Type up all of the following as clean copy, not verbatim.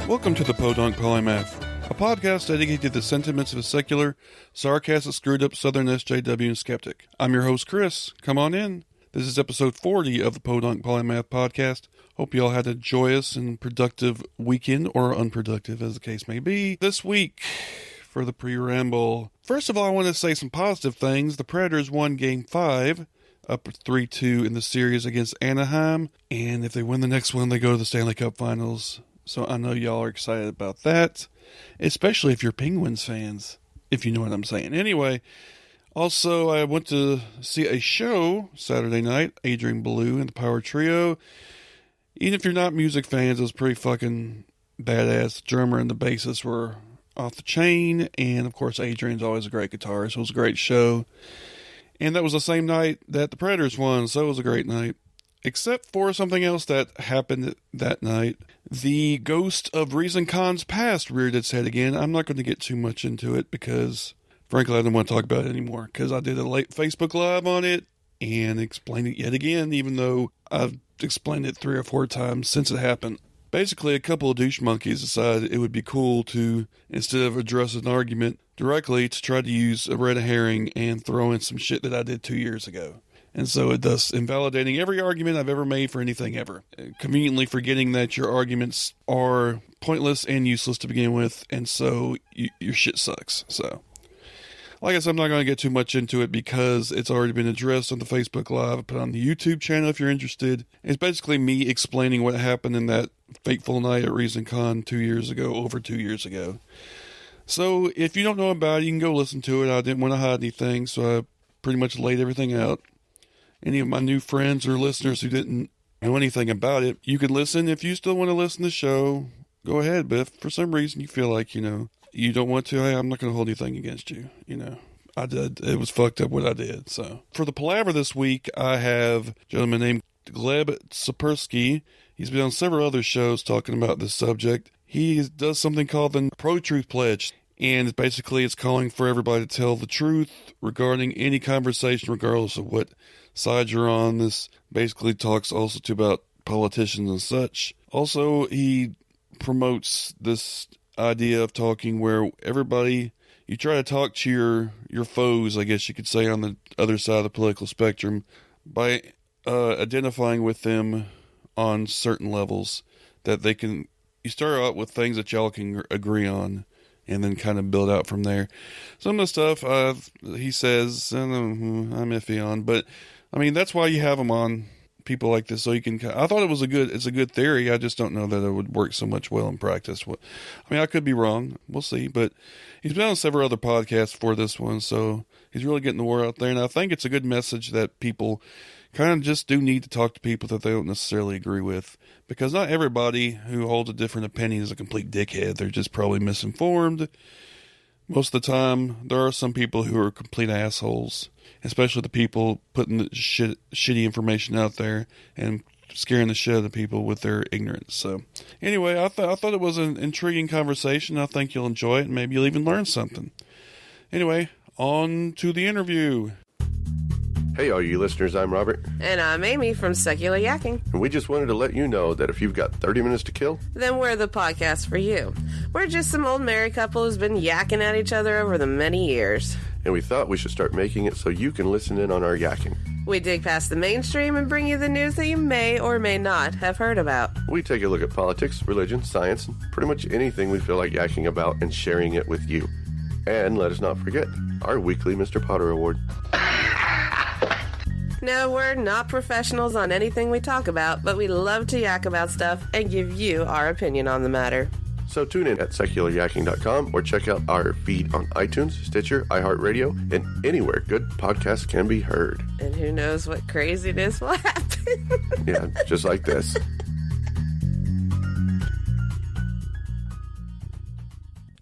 Welcome to the Podunk Polymath, a podcast dedicated to the sentiments of a secular, sarcastic, screwed-up Southern SJW and skeptic. I'm your host, Chris. Come on in. This is episode 40 of the Podunk Polymath podcast. Hope you all had a joyous and productive weekend, or unproductive, as the case may be. This week, for the pre-ramble, first of all, I want to say some positive things. The Predators won Game 5, up 3-2 in the series against Anaheim, and if they win the next one, they go to the Stanley Cup Finals. So I know y'all are excited about that, especially if you're Penguins fans, if you know what I'm saying. Anyway, also I went to see a show Saturday night, Adrian Belew and the Power Trio. Even if you're not music fans, it was pretty fucking badass. The drummer and the bassist were off the chain, and of course Adrian's always a great guitarist, so it was a great show. And that was the same night that the Predators won, so it was a great night. Except for something else that happened that night. The ghost of Reason Con's past reared its head again. I'm not going to get too much into it because, frankly, I don't want to talk about it anymore. Because I did a late Facebook Live on it and explained it yet again, even though I've explained it 3 or 4 times since it happened. Basically, a couple of douche monkeys decided it would be cool to, instead of address an argument directly, to try to use a red herring and throw in some shit that I did 2 years ago. And so it thus invalidating every argument I've ever made for anything ever. Conveniently forgetting that your arguments are pointless and useless to begin with, and so your shit sucks. So, like I said, I'm not going to get too much into it because it's already been addressed on the Facebook Live. I put it on the YouTube channel if you're interested. It's basically me explaining what happened in that fateful night at Reason Con over 2 years ago. So, if you don't know about it, you can go listen to it. I didn't want to hide anything, so I pretty much laid everything out. Any of my new friends or listeners who didn't know anything about it, you can listen. If you still want to listen to the show, go ahead. But if for some reason you feel like, you don't want to, hey, I'm not going to hold anything against you. I did. It was fucked up what I did. So for the palaver this week, I have a gentleman named Gleb Tsipursky. He's been on several other shows talking about this subject. He does something called the Pro-Truth Pledge. And basically it's calling for everybody to tell the truth regarding any conversation, regardless of what side you're on. This basically talks also about politicians and such. Also, he promotes this idea of talking where you try to talk to your foes, I guess you could say, on the other side of the political spectrum by identifying with them on certain levels that you start out with things that y'all can agree on, and then kind of build out from there. Some of the stuff he says, I'm iffy on, but I mean, that's why you have him on, people like this, so you can. I thought it's a good theory. I just don't know that it would work so much well in practice. I mean, I could be wrong. We'll see. But he's been on several other podcasts for this one, so he's really getting the word out there. And I think it's a good message that people kind of just do need to talk to people that they don't necessarily agree with. Because not everybody who holds a different opinion is a complete dickhead. They're just probably misinformed. Most of the time, there are some people who are complete assholes, especially the people putting the shitty information out there and scaring the shit out of people with their ignorance. So, anyway, I thought it was an intriguing conversation. I think you'll enjoy it, and maybe you'll even learn something. Anyway, on to the interview. Hey, all you listeners, I'm Robert. And I'm Amy from Secular Yakking. And we just wanted to let you know that if you've got 30 minutes to kill, then we're the podcast for you. We're just some old married couple who's been yakking at each other over the many years. And we thought we should start making it so you can listen in on our yakking. We dig past the mainstream and bring you the news that you may or may not have heard about. We take a look at politics, religion, science, and pretty much anything we feel like yakking about and sharing it with you. And let us not forget our weekly Mr. Potter Award. No, we're not professionals on anything we talk about, but we love to yak about stuff and give you our opinion on the matter. So tune in at secularyakking.com or check out our feed on iTunes, Stitcher, iHeartRadio, and anywhere good podcasts can be heard. And who knows what craziness will happen. Yeah, just like this.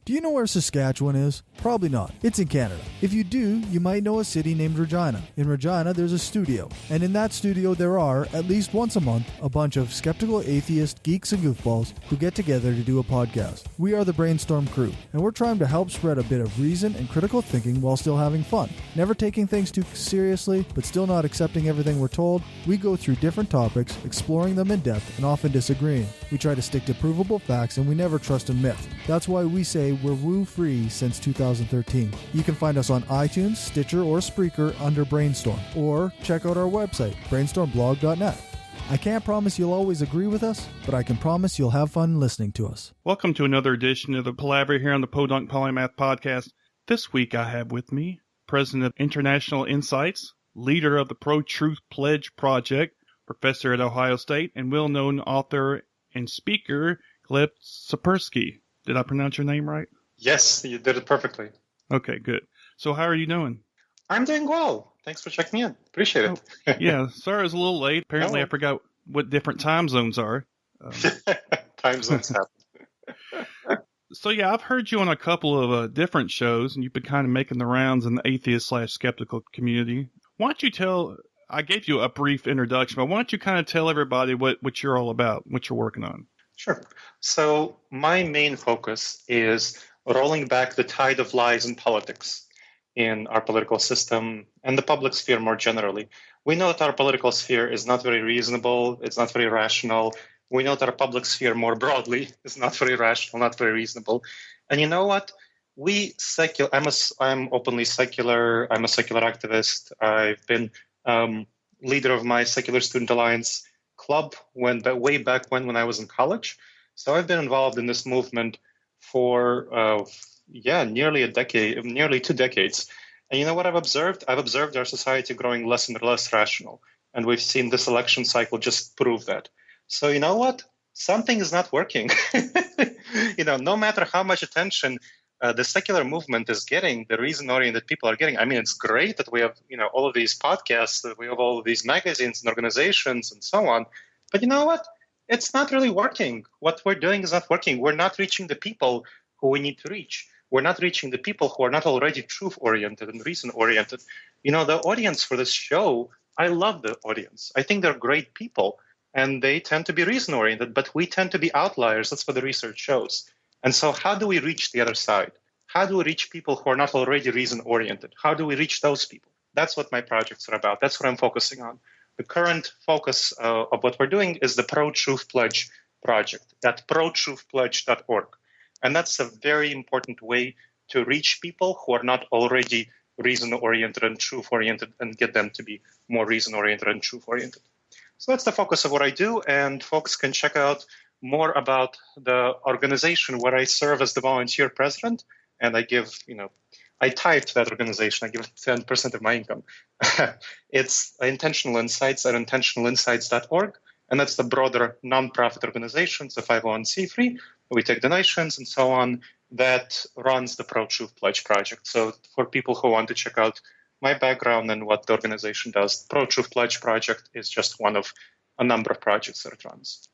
Do Do you know where Saskatchewan is? Probably not. It's in Canada. If you do, you might know a city named Regina. In Regina, there's a studio. And in that studio, there are, at least once a month, a bunch of skeptical atheist geeks and goofballs who get together to do a podcast. We are the Brainstorm crew, and we're trying to help spread a bit of reason and critical thinking while still having fun. Never taking things too seriously, but still not accepting everything we're told. We go through different topics, exploring them in depth, and often disagreeing. We try to stick to provable facts, and we never trust a myth. That's why we say we're woo-free since 2013. You can find us on iTunes, Stitcher, or Spreaker under Brainstorm, or check out our website, brainstormblog.net. I can't promise you'll always agree with us, but I can promise you'll have fun listening to us. Welcome to another edition of the Palaver here on the Podunk Polymath Podcast. This week I have with me President of International Insights, leader of the Pro-Truth Pledge Project, professor at Ohio State, and well-known author and speaker, Gleb Tsipursky. Did I pronounce your name right? Yes, you did it perfectly. Okay, good. So how are you doing? I'm doing well. Thanks for checking in. Appreciate it. Yeah, sorry I was a little late. Apparently I forgot what different time zones are. Time zones happen. So yeah, I've heard you on a couple of different shows, and you've been kind of making the rounds in the atheist/skeptical community. Why don't you I gave you a brief introduction, but why don't you kind of tell everybody what you're all about, what you're working on? Sure. So my main focus is rolling back the tide of lies in politics in our political system and the public sphere more generally. We know that our political sphere is not very reasonable. It's not very rational. We know that our public sphere more broadly is not very rational, not very reasonable. And you know what? I'm openly secular. I'm a secular activist. I've been leader of my Secular Student Alliance club way back when I was in college. So I've been involved in this movement for nearly 2 decades. And you know what I've observed? I've observed our society growing less and less rational. And we've seen this election cycle just prove that. So you know what? Something is not working. No matter how much attention the secular movement is getting, the reason-oriented people are getting. I mean, it's great that we have, all of these podcasts, that we have all of these magazines and organizations and so on. But you know what? It's not really working. What we're doing is not working. We're not reaching the people who we need to reach. We're not reaching the people who are not already truth-oriented and reason-oriented. The audience for this show, I love the audience. I think they're great people, and they tend to be reason-oriented, but we tend to be outliers. That's what the research shows. And so how do we reach the other side? How do we reach people who are not already reason-oriented? How do we reach those people? That's what my projects are about. That's what I'm focusing on. The current focus of what we're doing is the Pro-Truth Pledge project at protruthpledge.org. And that's a very important way to reach people who are not already reason-oriented and truth-oriented and get them to be more reason-oriented and truth-oriented. So that's the focus of what I do, and folks can check out more about the organization where I serve as the volunteer president, and I give, I tithe to that organization. I give 10% of my income. It's Intentional Insights at intentionalinsights.org, and that's the broader nonprofit organization. It's a 501c3. We take donations and so on. That runs the Pro-Truth Pledge project. So for people who want to check out my background and what the organization does, the Pro-Truth Pledge project is just one of a number of projects that it runs.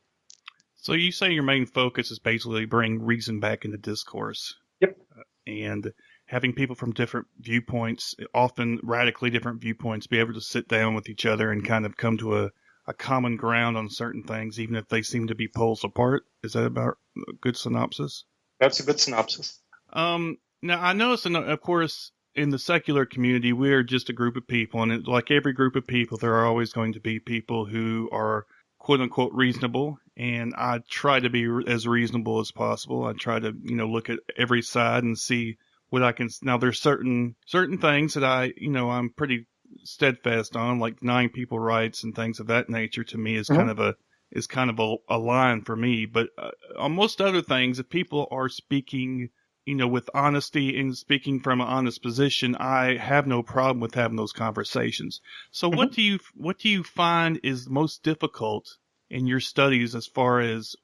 So you say your main focus is basically bring reason back into discourse. Yep. And having people from different viewpoints, often radically different viewpoints, be able to sit down with each other and kind of come to a common ground on certain things, even if they seem to be poles apart. Is that about a good synopsis? That's a good synopsis. Now, I notice, of course, in the secular community, we're just a group of people. And like every group of people, there are always going to be people who are quote-unquote reasonable, and I try to be as reasonable as possible. I try to, look at every side and see what I can. Now, there's certain things that I'm pretty steadfast on, like denying people rights and things of that nature. To me, is kind of a line for me. But on most other things, if people are speaking, with honesty and speaking from an honest position, I have no problem with having those conversations. So what do you find is most difficult in your studies as far as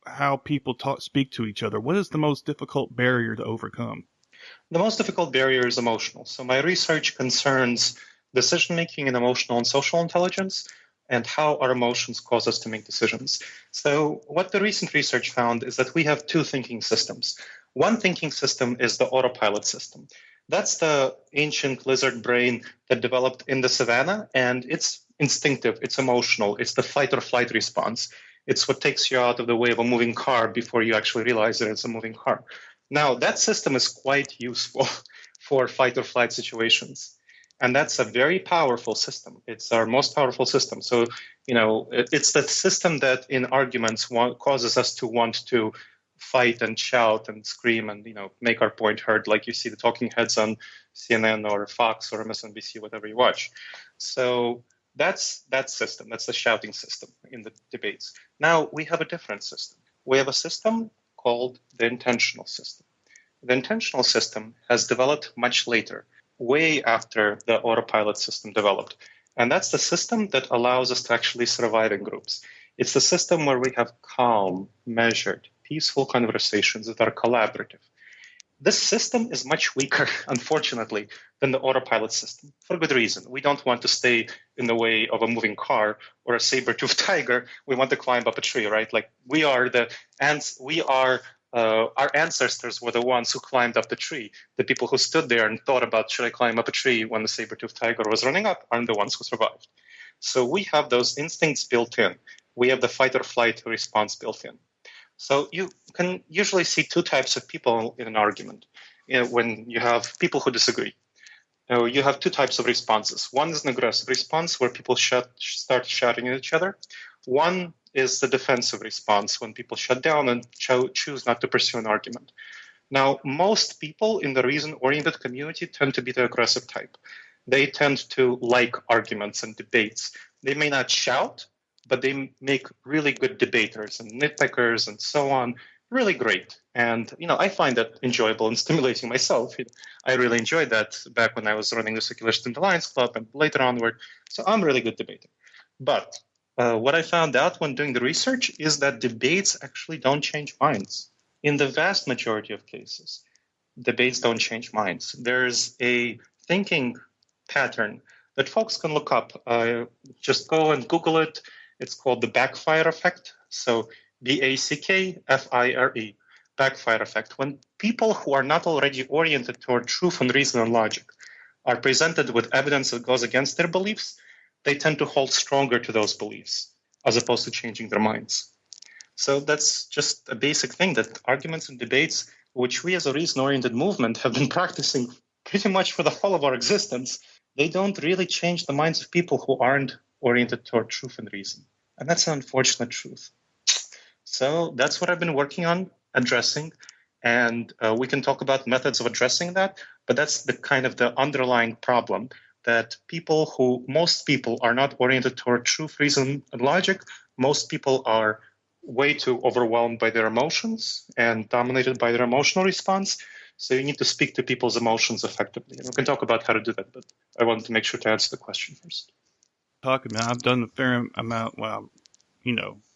how people speak to each other? What is the most difficult barrier to overcome? The most difficult barrier is emotional. So my research concerns decision-making and emotional and social intelligence, and how our emotions cause us to make decisions. So what the recent research found is that we have two thinking systems. One thinking system is the autopilot system. That's the ancient lizard brain that developed in the savannah, and it's instinctive, it's emotional, it's the fight or flight response. It's what takes you out of the way of a moving car before you actually realize that it's a moving car. Now, that system is quite useful for fight or flight situations. And that's a very powerful system. It's our most powerful system. So, it's that system that in arguments causes us to want to fight and shout and scream and, make our point heard, like you see the talking heads on CNN or Fox or MSNBC, whatever you watch. So that's that system. That's the shouting system in the debates. Now we have a different system. We have a system called the intentional system. The intentional system has developed much later, way after the autopilot system developed. And that's the system that allows us to actually survive in groups. It's the system where we have calm, measured, peaceful conversations that are collaborative. This system is much weaker, unfortunately, than the autopilot system for good reason. We don't want to stay in the way of a moving car or a saber-toothed tiger. We want to climb up a tree, right? Like our ancestors were the ones who climbed up the tree. The people who stood there and thought about, should I climb up a tree when the saber-toothed tiger was running up, aren't the ones who survived. So we have those instincts built in. We have the fight or flight response built in. So you can usually see two types of people in an argument. When you have people who disagree, you have two types of responses. One is an aggressive response where people start shouting at each other. One is the defensive response when people shut down and choose not to pursue an argument. Now, most people in the reason-oriented community tend to be the aggressive type. They tend to like arguments and debates. They may not shout, but they make really good debaters and nitpickers and so on, really great. And, I find that enjoyable and stimulating myself. I really enjoyed that back when I was running the Secular Student Alliance Club and later onward. So I'm a really good debater. But what I found out when doing the research is that debates actually don't change minds. In the vast majority of cases, debates don't change minds. There's a thinking pattern that folks can look up. Just go and Google it. It's called the backfire effect. So BACKFIRE, backfire effect. When people who are not already oriented toward truth and reason and logic are presented with evidence that goes against their beliefs, they tend to hold stronger to those beliefs as opposed to changing their minds. So that's just a basic thing that arguments and debates, which we as a reason-oriented movement have been practicing pretty much for the whole of our existence, they don't really change the minds of people who aren't oriented toward truth and reason. And that's an unfortunate truth. So that's what I've been working on addressing. And we can talk about methods of addressing that, but that's the kind of the underlying problem that most people are not oriented toward truth, reason, and logic. Most people are way too overwhelmed by their emotions and dominated by their emotional response. So you need to speak to people's emotions effectively. And we can talk about how to do that, but I wanted to make sure to answer the question first. I've done a fair amount,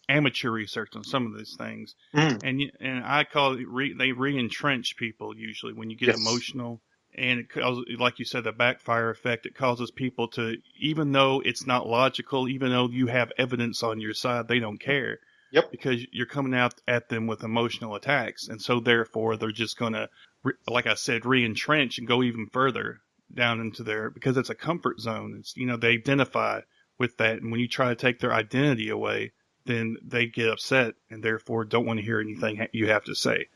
amateur research on some of these things. And I call it, they re-entrench people usually when you get emotional. And it causes, like you said, the backfire effect. It causes people to, even though it's not logical, even though you have evidence on your side, they don't care. Yep. Because you're coming out at them with emotional attacks. And so therefore they're just going to, like I said, re-entrench and go even further down into because it's a comfort zone. It's, they identify with that. And when you try to take their identity away, then they get upset and therefore don't want to hear anything you have to say.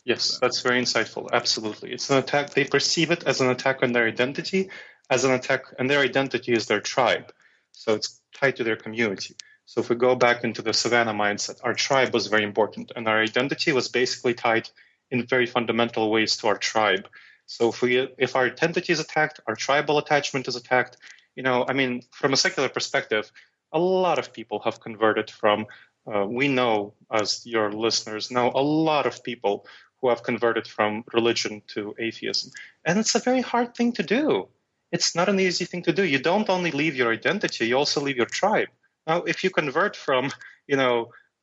Yes, that's very insightful. Absolutely. It's an attack. They perceive it as an attack on their identity, and their identity is their tribe. So it's tied to their community. So if we go back into the Savannah mindset, our tribe was very important, and our identity was basically tied in very fundamental ways to our tribe. So if our identity is attacked, our tribal attachment is attacked. From a secular perspective, a lot of people have converted from, we know, as your listeners know, a lot of people who have converted from religion to atheism. And it's a very hard thing to do. It's not an easy thing to do. You don't only leave your identity, you also leave your tribe. Now, if you convert from,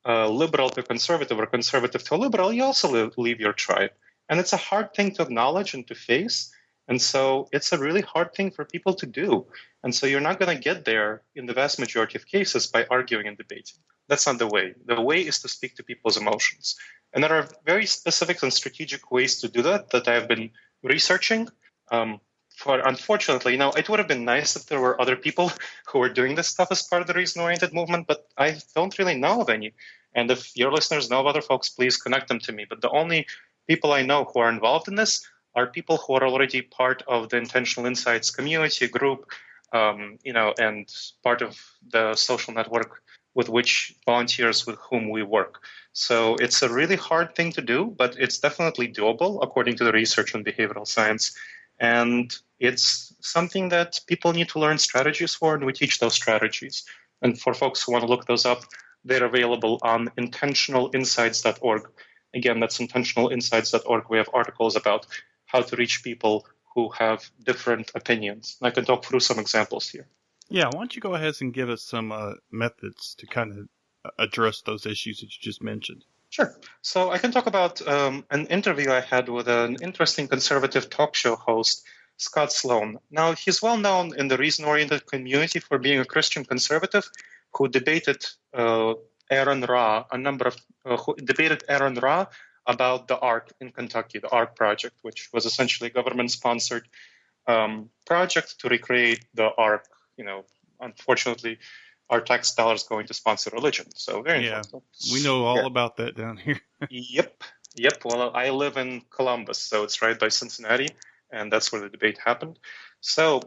liberal to conservative or conservative to liberal, you also leave your tribe. And it's a hard thing to acknowledge and to face. And so it's a really hard thing for people to do. And so you're not going to get there in the vast majority of cases by arguing and debating. That's not the way. The way is to speak to people's emotions. And there are very specific and strategic ways to do that I've been researching. Unfortunately, it would have been nice if there were other people who were doing this stuff as part of the reason-oriented movement, but I don't really know of any. And if your listeners know of other folks, please connect them to me. But the only people I know who are involved in this are people who are already part of the Intentional Insights community group, and part of the social network with which volunteers with whom we work. So it's a really hard thing to do, but it's definitely doable according to the research in behavioral science. And it's something that people need to learn strategies for, and we teach those strategies. And for folks who want to look those up, they're available on intentionalinsights.org. Again, that's intentionalinsights.org. We have articles about how to reach people who have different opinions. And I can talk through some examples here. Yeah, why don't you go ahead and give us some methods to kind of address those issues that you just mentioned? Sure. So I can talk about an interview I had with an interesting conservative talk show host, Scott Sloan. Now, he's well known in the reason-oriented community for being a Christian conservative who debated Aaron Ra about the ARC in Kentucky, the ARC project, which was essentially a government-sponsored project to recreate the ARC. Unfortunately, our tax dollars going to sponsor religion. So very important. We know all about that down here. Yep. Well, I live in Columbus, so it's right by Cincinnati, and that's where the debate happened. So,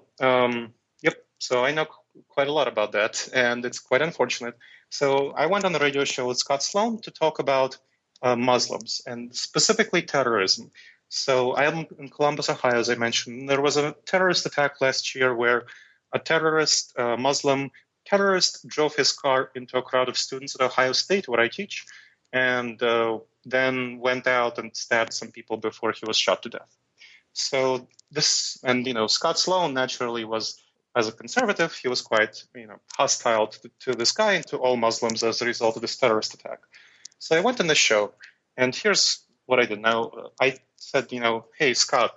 So I know quite a lot about that, and it's quite unfortunate. So I went on the radio show with Scott Sloan to talk about Muslims and specifically terrorism. So I'm in Columbus, Ohio, as I mentioned. There was a terrorist attack last year where a Muslim terrorist drove his car into a crowd of students at Ohio State, where I teach, and then went out and stabbed some people before he was shot to death. So Scott Sloan naturally was, as a conservative, he was quite, hostile to this guy and to all Muslims as a result of this terrorist attack. So I went on the show, and here's what I did. Now, I said, hey, Scott,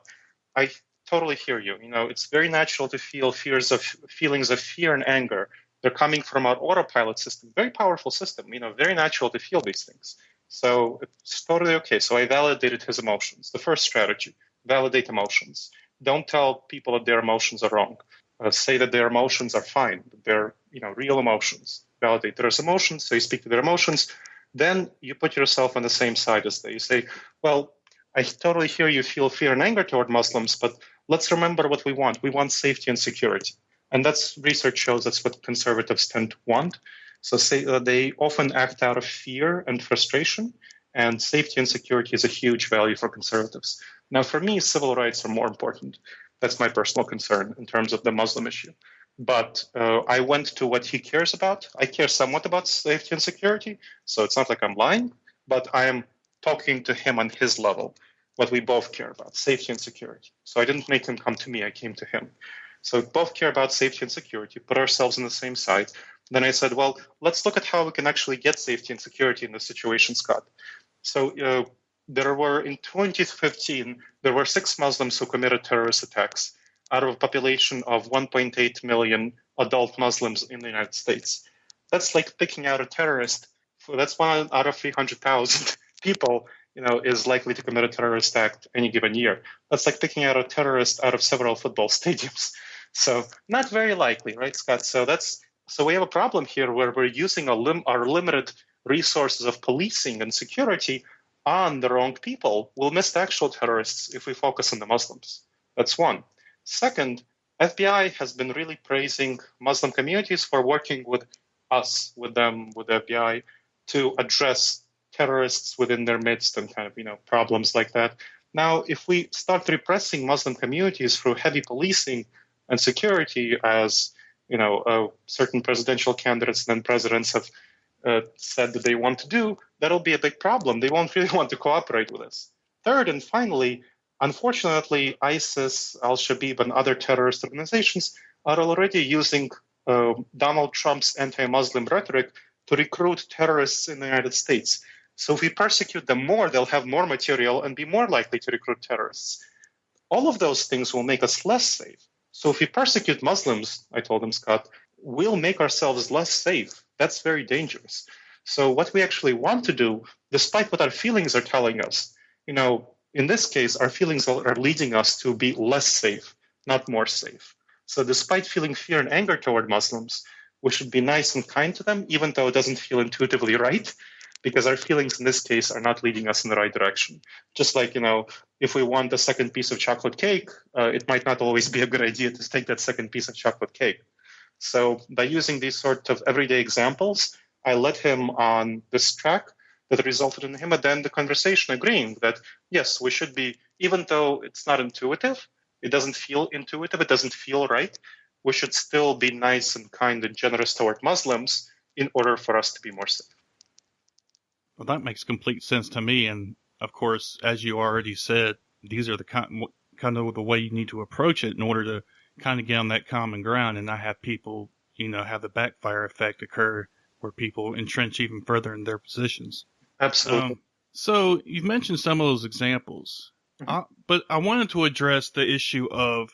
I totally hear you. It's very natural to feel feelings of fear and anger. They're coming from our autopilot system, very powerful system, very natural to feel these things. So it's totally okay. So I validated his emotions. The first strategy, validate emotions. Don't tell people that their emotions are wrong. Say that their emotions are fine, that they're, real emotions. Validate their emotions, so you speak to their emotions. Then you put yourself on the same side as they. You say, well, I totally hear you feel fear and anger toward Muslims, but let's remember what we want. We want safety and security. And research shows that's what conservatives tend to want. So they often act out of fear and frustration, and safety and security is a huge value for conservatives. Now, for me, civil rights are more important. That's my personal concern in terms of the Muslim issue. But I went to what he cares about. I care somewhat about safety and security, so it's not like I'm lying, but I am talking to him on his level, what we both care about, safety and security. So I didn't make him come to me, I came to him. So we both care about safety and security, put ourselves on the same side. Then I said, well, let's look at how we can actually get safety and security in this situation, Scott. So in 2015, there were 6 Muslims who committed terrorist attacks out of a population of 1.8 million adult Muslims in the United States. That's like picking out a terrorist. That's 1 out of 300,000 people, is likely to commit a terrorist act any given year. That's like picking out a terrorist out of several football stadiums. So not very likely, right, Scott? So we have a problem here where we're using our limited resources of policing and security on the wrong people. We'll miss the actual terrorists if we focus on the Muslims. That's one. Second, FBI has been really praising Muslim communities for working with us, with the FBI, to address terrorists within their midst and problems like that. Now, if we start repressing Muslim communities through heavy policing and security, as certain presidential candidates and then presidents have said that they want to do, that'll be a big problem. They won't really want to cooperate with us. Third, and finally, unfortunately, ISIS, Al-Shabaab, and other terrorist organizations are already using Donald Trump's anti-Muslim rhetoric to recruit terrorists in the United States. So if we persecute them more, they'll have more material and be more likely to recruit terrorists. All of those things will make us less safe. So if we persecute Muslims, I told him, Scott, we'll make ourselves less safe. That's very dangerous. So what we actually want to do despite what our feelings are telling us, in this case, our feelings are leading us to be less safe, not more safe. So despite feeling fear and anger toward Muslims, we should be nice and kind to them, even though it doesn't feel intuitively right, because our feelings in this case are not leading us in the right direction. Just like, if we want a second piece of chocolate cake, it might not always be a good idea to take that second piece of chocolate cake. So by using these sort of everyday examples, I led him on this track that resulted in him at the end of the conversation agreeing that, yes, we should be, even though it's not intuitive, it doesn't feel intuitive, it doesn't feel right, we should still be nice and kind and generous toward Muslims in order for us to be more safe. Well, that makes complete sense to me. And of course, as you already said, these are the kind of the way you need to approach it in order to kind of get on that common ground and not have people, have the backfire effect occur where people entrench even further in their positions. Absolutely. So you've mentioned some of those examples, but I wanted to address the issue of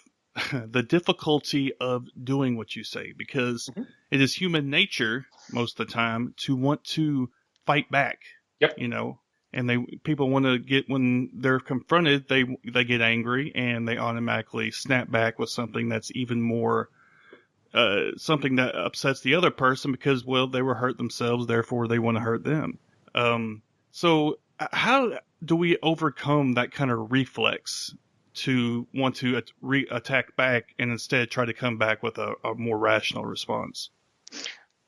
the difficulty of doing what you say, because it is human nature most of the time to want to fight back. Yep. And people want to get, when they're confronted, they get angry and they automatically snap back with something that's even more something that upsets the other person because, well, they were hurt themselves, therefore they want to hurt them. So how do we overcome that kind of reflex to want to attack back and instead try to come back with a more rational response?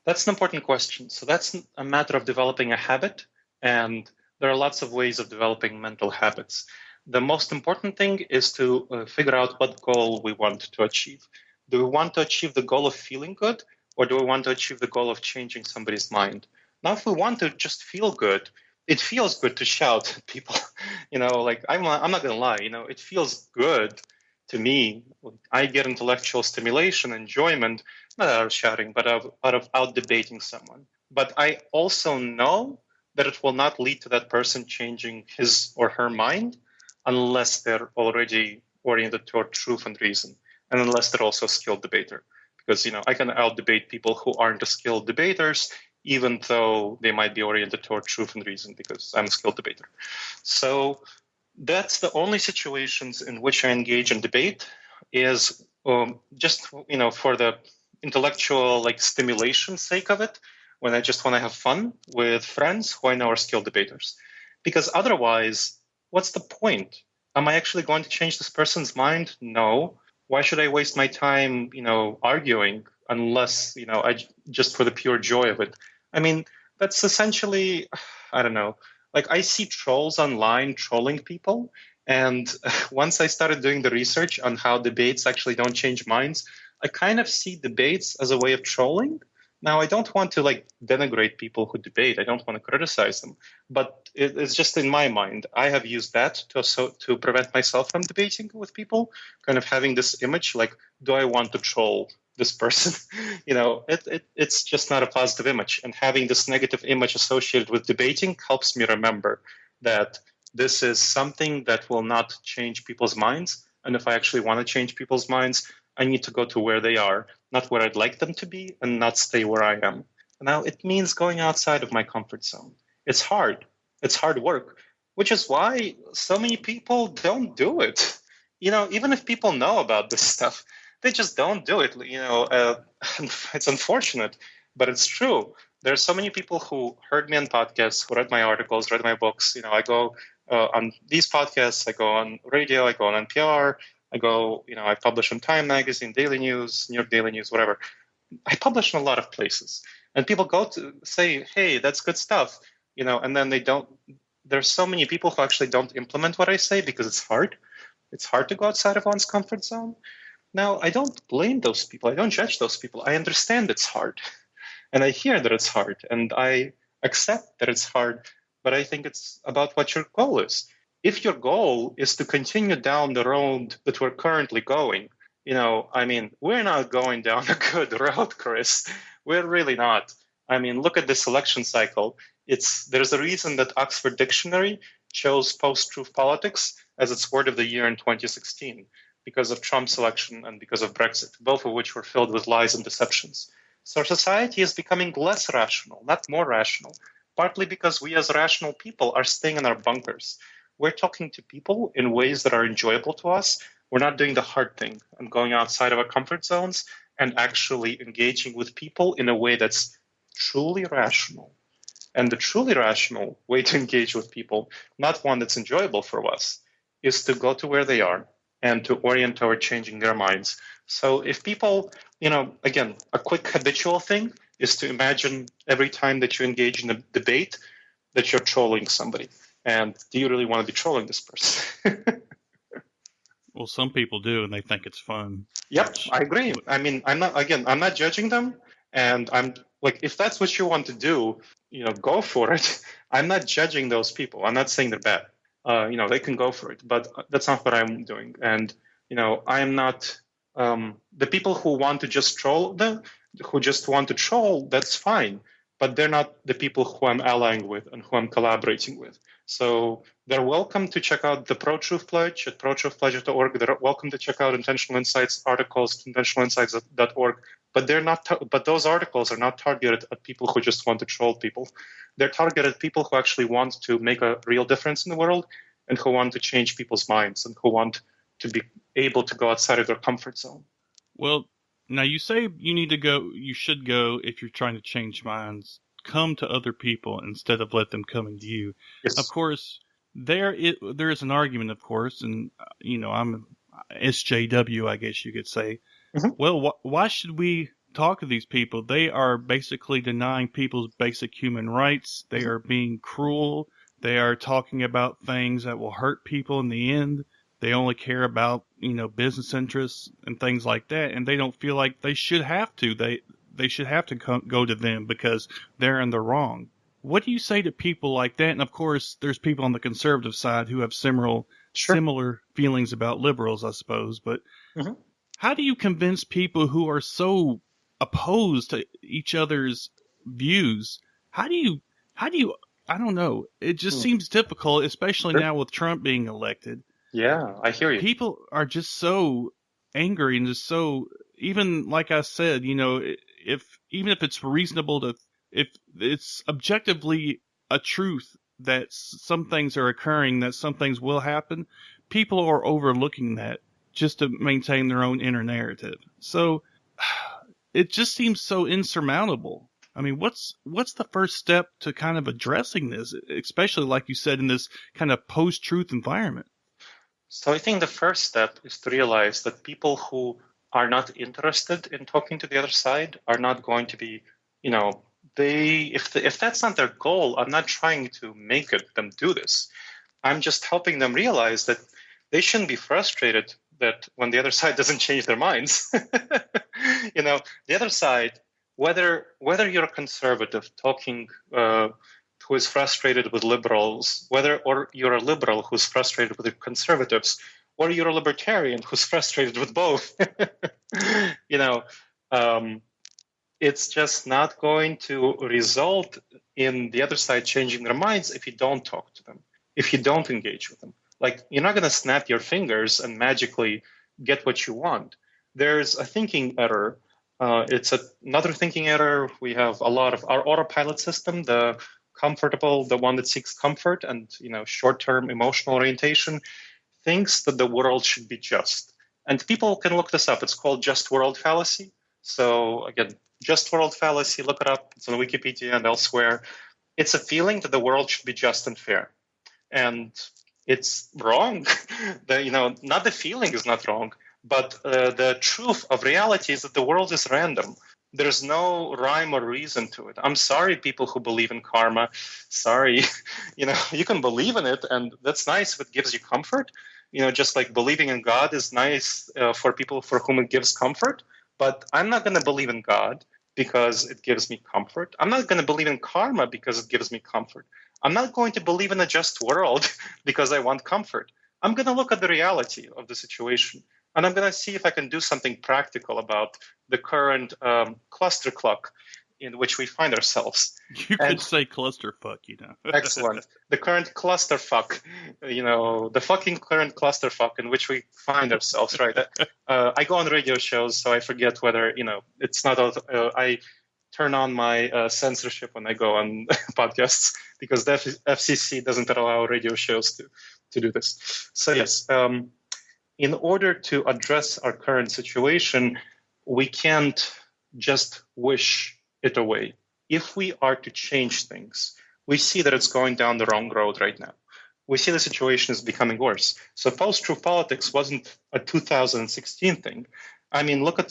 That's an important question. So that's a matter of developing a habit, and there are lots of ways of developing mental habits. The most important thing is to figure out what goal we want to achieve. Do we want to achieve the goal of feeling good, or do we want to achieve the goal of changing somebody's mind? Now, if we want to just feel good, it feels good to shout at people. I'm not going to lie, it feels good to me. I get intellectual stimulation, enjoyment, not out of shouting, but out of out-debating someone. But I also know that it will not lead to that person changing his or her mind unless they're already oriented toward truth and reason, and unless they're also a skilled debater. Because, I can out-debate people who aren't a skilled debaters, even though they might be oriented toward truth and reason, because I'm a skilled debater. So that's the only situations in which I engage in debate is just, for the intellectual stimulation sake of it, when I just want to have fun with friends who I know are skilled debaters. Because otherwise, what's the point? Am I actually going to change this person's mind? No. Why should I waste my time, arguing unless, just for the pure joy of it? I mean, that's essentially, I don't know. I see trolls online trolling people. And once I started doing the research on how debates actually don't change minds, I kind of see debates as a way of trolling. Now, I don't want to denigrate people who debate. I don't want to criticize them. But it's just in my mind. I have used that to prevent myself from debating with people, kind of having this image do I want to troll this person? It's just not a positive image. And having this negative image associated with debating helps me remember that this is something that will not change people's minds. And if I actually want to change people's minds, I need to go to where they are, not where I'd like them to be, and not stay where I am. Now, it means going outside of my comfort zone. It's hard. It's hard work, which is why so many people don't do it. Even if people know about this stuff, they just don't do it. It's unfortunate, but it's true. There are so many people who heard me on podcasts, who read my articles, read my books. I go on these podcasts, I go on radio, I go on NPR, I go, I publish on Time Magazine, Daily News, New York Daily News, whatever. I publish in a lot of places. And people go to say, hey, that's good stuff, and then they don't. There's so many people who actually don't implement what I say because it's hard. It's hard to go outside of one's comfort zone. Now, I don't blame those people. I don't judge those people. I understand it's hard. And I hear that it's hard. And I accept that it's hard. But I think it's about what your goal is. If your goal is to continue down the road that we're currently going, we're not going down a good road, Chris. We're really not. Look at this election cycle. There's a reason that Oxford Dictionary chose post-truth politics as its word of the year in 2016, because of Trump's election and because of Brexit, both of which were filled with lies and deceptions. So our society is becoming less rational, not more rational. partly because we as rational people are staying in our bunkers. We're talking to people in ways that are enjoyable to us. We're not doing the hard thing and going outside of our comfort zones and actually engaging with people in a way that's truly rational. And the truly rational way to engage with people, not one that's enjoyable for us, is to go to where they are and to orient toward changing their minds. So if people, again, a quick habitual thing is to imagine every time that you engage in a debate that you're trolling somebody. And do you really want to be trolling this person? Well, some people do, and they think it's fun. Yep, I agree. I mean, I'm not judging them. And I'm like, if that's what you want to do, go for it. I'm not judging those people. I'm not saying they're bad. They can go for it, but that's not what I'm doing. And, I am not the people who want to just troll them, who just want to troll, that's fine. But they're not the people who I'm allying with and who I'm collaborating with. So they're welcome to check out the Pro-Truth Pledge at protruthpledge.org. They're welcome to check out Intentional Insights articles at intentionalinsights.org. But those articles are not targeted at people who just want to troll people. They're targeted at people who actually want to make a real difference in the world and who want to change people's minds and who want to be able to go outside of their comfort zone. Well, now you say you should go if you're trying to change minds. Come to other people instead of let them coming to you. Yes. Of course, there is an argument, of course, and I'm SJW, I guess you could say. Mm-hmm. Well, why should we talk to these people? They are basically denying people's basic human rights. They are being cruel. They are talking about things that will hurt people in the end. They only care about, business interests and things like that, and they don't feel like they should have to. They should have to go to them because they're in the wrong. What do you say to people like that? And of course, there's people on the conservative side who have similar feelings about liberals, I suppose. But how do you convince people who are so opposed to each other's views? How do you? I don't know. It just seems difficult, especially now with Trump being elected. Yeah, I hear you. People are just so angry and just so, even like I said, even if it's reasonable if it's objectively a truth that some things are occurring, that some things will happen, people are overlooking that just to maintain their own inner narrative. So it just seems so insurmountable. I mean, what's the first step to kind of addressing this, especially like you said, in this kind of post-truth environment? So I think the first step is to realize that people who are not interested in talking to the other side are not going to be, if that's not their goal, I'm not trying to make them do this. I'm just helping them realize that they shouldn't be frustrated that when the other side doesn't change their minds. The other side, whether you're a conservative talking who is frustrated with liberals, or you're a liberal who's frustrated with the conservatives, or you're a libertarian who's frustrated with both, it's just not going to result in the other side changing their minds if you don't talk to them, if you don't engage with them. Like, you're not going to snap your fingers and magically get what you want. There's a thinking error. It's another thinking error. We have a lot of our autopilot system, the one that seeks comfort and short-term emotional orientation, thinks that the world should be just. And people can look this up. It's called just world fallacy. So again, just world fallacy, look it up. It's on Wikipedia and elsewhere. It's a feeling that the world should be just and fair. And it's wrong. Not the feeling is not wrong, but the truth of reality is that the world is random. There's no rhyme or reason to it. I'm sorry, people who believe in karma. Sorry, you can believe in it, and that's nice if it gives you comfort. Just like believing in God is nice for people for whom it gives comfort. But I'm not going to believe in God because it gives me comfort. I'm not going to believe in karma because it gives me comfort. I'm not going to believe in a just world because I want comfort. I'm going to look at the reality of the situation, and I'm going to see if I can do something practical about the current cluster clock in which we find ourselves. You could say clusterfuck, Excellent. The current clusterfuck, the fucking current clusterfuck in which we find ourselves, right? I go on radio shows, so I forget whether, it's not, I turn on my censorship when I go on podcasts because the FCC doesn't allow radio shows to do this. So yes, in order to address our current situation, we can't just wish it away. If we are to change things, we see that it's going down the wrong road right now. We see the situation is becoming worse. So post-truth politics wasn't a 2016 thing. I mean, look at,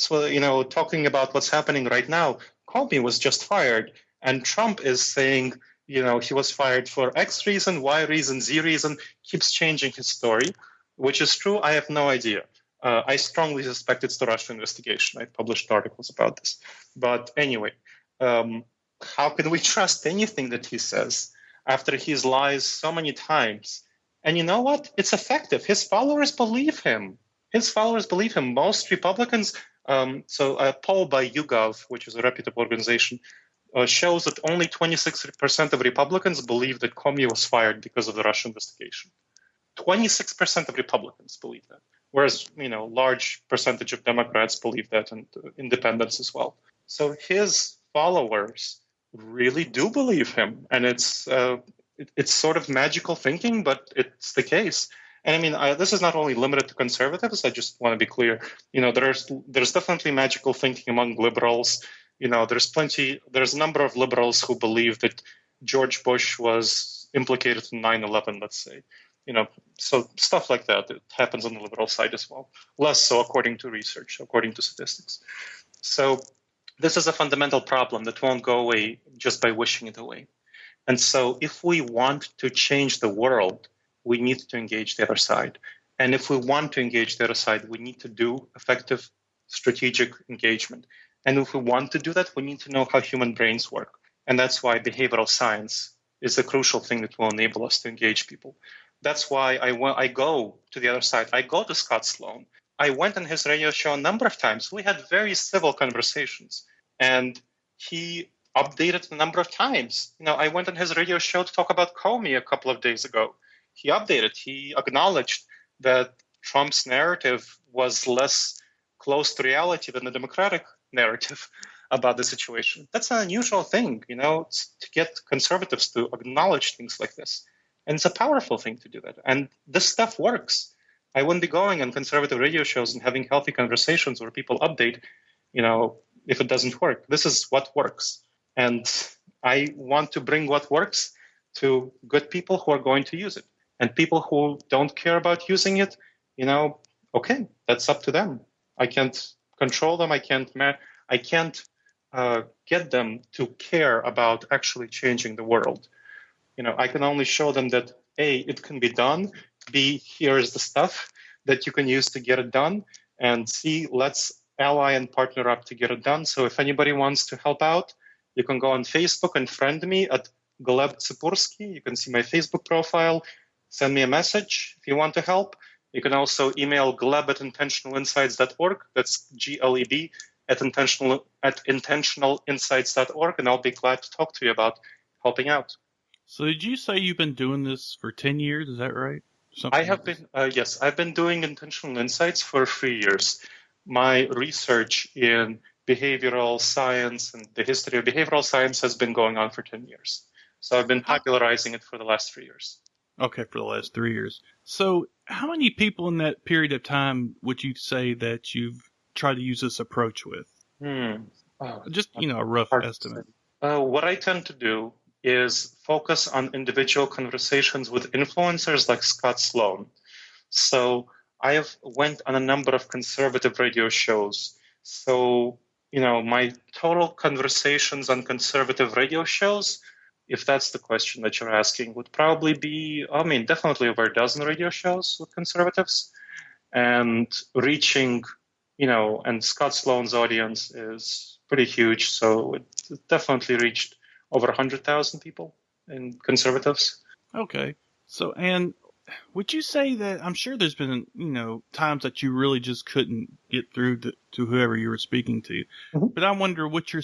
talking about what's happening right now. Comey was just fired, and Trump is saying, he was fired for X reason, Y reason, Z reason, keeps changing his story, which is true. I have no idea. I strongly suspect it's the Russia investigation. I published articles about this. But anyway, how can we trust anything that he says after he's lies so many times? And you know what? It's effective. His followers believe him. Most Republicans, so a poll by YouGov, which is a reputable organization, shows that only 26% of Republicans believe that Comey was fired because of the Russia investigation. 26% of Republicans believe that, whereas, large percentage of Democrats believe that, and independents as well. So his followers really do believe him, and it's sort of magical thinking, but it's the case. And I mean, this is not only limited to conservatives. I just want to be clear. There's definitely magical thinking among liberals. There's a number of liberals who believe that George Bush was implicated in 9/11, let's say. So stuff like that, it happens on the liberal side as well. Less so according to research, according to statistics. So this is a fundamental problem that won't go away just by wishing it away. And so if we want to change the world, we need to engage the other side. And if we want to engage the other side, we need to do effective strategic engagement. And if we want to do that, we need to know how human brains work. And that's why behavioral science is a crucial thing that will enable us to engage people. That's why I go to the other side. I go to Scott Sloan. I went on his radio show a number of times. We had very civil conversations, and he updated a number of times. I went on his radio show to talk about Comey a couple of days ago. He updated. He acknowledged that Trump's narrative was less close to reality than the Democratic narrative about the situation. That's an unusual thing, to get conservatives to acknowledge things like this. And it's a powerful thing to do that. And this stuff works. I wouldn't be going on conservative radio shows and having healthy conversations where people update, if it doesn't work. This is what works. And I want to bring what works to good people who are going to use it. And people who don't care about using it, okay, that's up to them. I can't control them. I can't get them to care about actually changing the world. I can only show them that A, it can be done. B, here is the stuff that you can use to get it done. And C, let's ally and partner up to get it done. So if anybody wants to help out, you can go on Facebook and friend me at Gleb Tsipursky. You can see my Facebook profile. Send me a message if you want to help. You can also email gleb at intentionalinsights.org. That's GLEB at intentionalinsights.org, and I'll be glad to talk to you about helping out. So did you say you've been doing this for 10 years? Is that right? I have been, yes, I've been doing intentional insights for 3 years. My research in behavioral science and the history of behavioral science has been going on for 10 years. So I've been popularizing it for the last 3 years. Okay, for the last 3 years. So how many people in that period of time would you say that you've tried to use this approach with? Just, a rough estimate. What I tend to do is focus on individual conversations with influencers like Scott Sloan. So I have went on a number of conservative radio shows. So, my total conversations on conservative radio shows, if that's the question that you're asking, would probably be, definitely over a dozen radio shows with conservatives, and reaching, and Scott Sloan's audience is pretty huge. So it definitely reached over 100,000 people in conservatives. Okay. So, and would you say that, I'm sure there's been, times that you really just couldn't get through to whoever you were speaking to. Mm-hmm. But I wonder what your,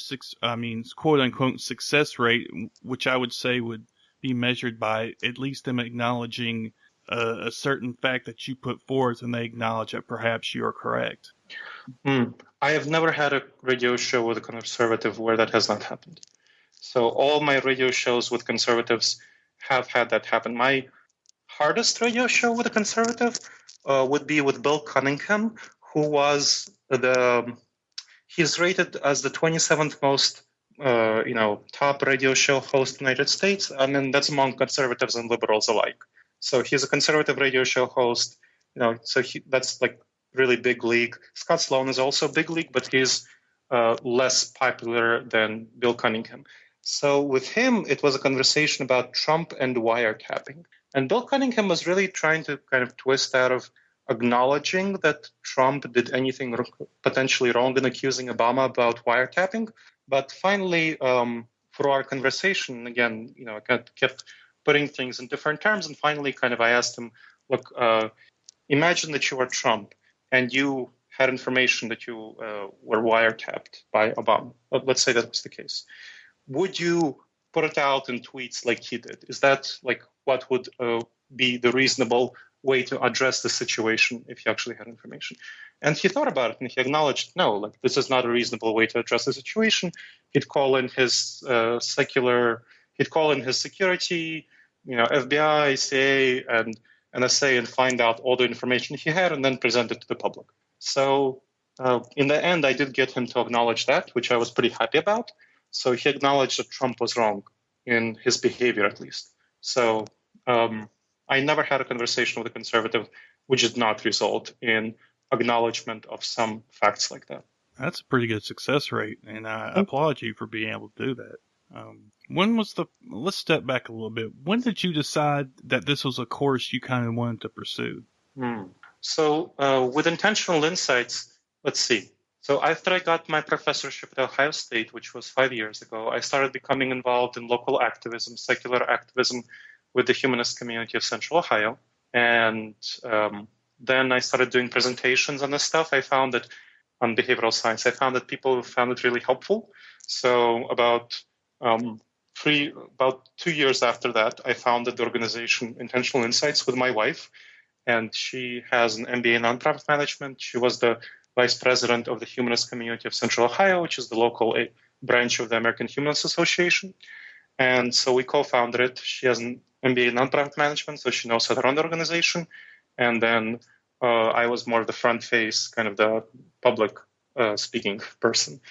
quote unquote, success rate, which I would say would be measured by at least them acknowledging a certain fact that you put forth and they acknowledge that perhaps you're correct? I have never had a radio show with a conservative where that has not happened. So all my radio shows with conservatives have had that happen. My hardest radio show with a conservative would be with Bill Cunningham, who was he's rated as the 27th most top radio show host in the United States. I mean, that's among conservatives and liberals alike. So he's a conservative radio show host. That's like really big league. Scott Sloan is also big league, but he's less popular than Bill Cunningham. So with him, it was a conversation about Trump and wiretapping. And Bill Cunningham was really trying to kind of twist out of acknowledging that Trump did anything potentially wrong in accusing Obama about wiretapping. But finally, for our conversation, again, I kept putting things in different terms. And finally, I asked him, look, imagine that you are Trump and you had information that you were wiretapped by Obama. Let's say that was the case. Would you put it out in tweets like he did? Is that what would be the reasonable way to address the situation if you actually had information? And he thought about it and he acknowledged, no, this is not a reasonable way to address the situation. He'd call in his security, FBI, CIA, and NSA and find out all the information he had and then present it to the public. So in the end, I did get him to acknowledge that, which I was pretty happy about. So he acknowledged that Trump was wrong in his behavior, at least. So I never had a conversation with a conservative which did not result in acknowledgement of some facts like that. That's a pretty good success rate, and I applaud you for being able to do that. Let's step back a little bit. When did you decide that this was a course you kind of wanted to pursue? So with intentional insights, let's see. So after I got my professorship at Ohio State, which was 5 years ago, I started becoming involved in local activism, secular activism with the humanist community of Central Ohio. And then I started doing presentations on this stuff. I found that on behavioral science, I found that people found it really helpful. So about 2 years after that, I founded the organization Intentional Insights with my wife. And she has an MBA in nonprofit management. She was the vice president of the humanist community of Central Ohio, which is the local branch of the American Humanist Association. And so we co-founded it. She has an MBA in nonprofit management, so she knows how to run the organization. And then I was more of the front face, kind of the public speaking person.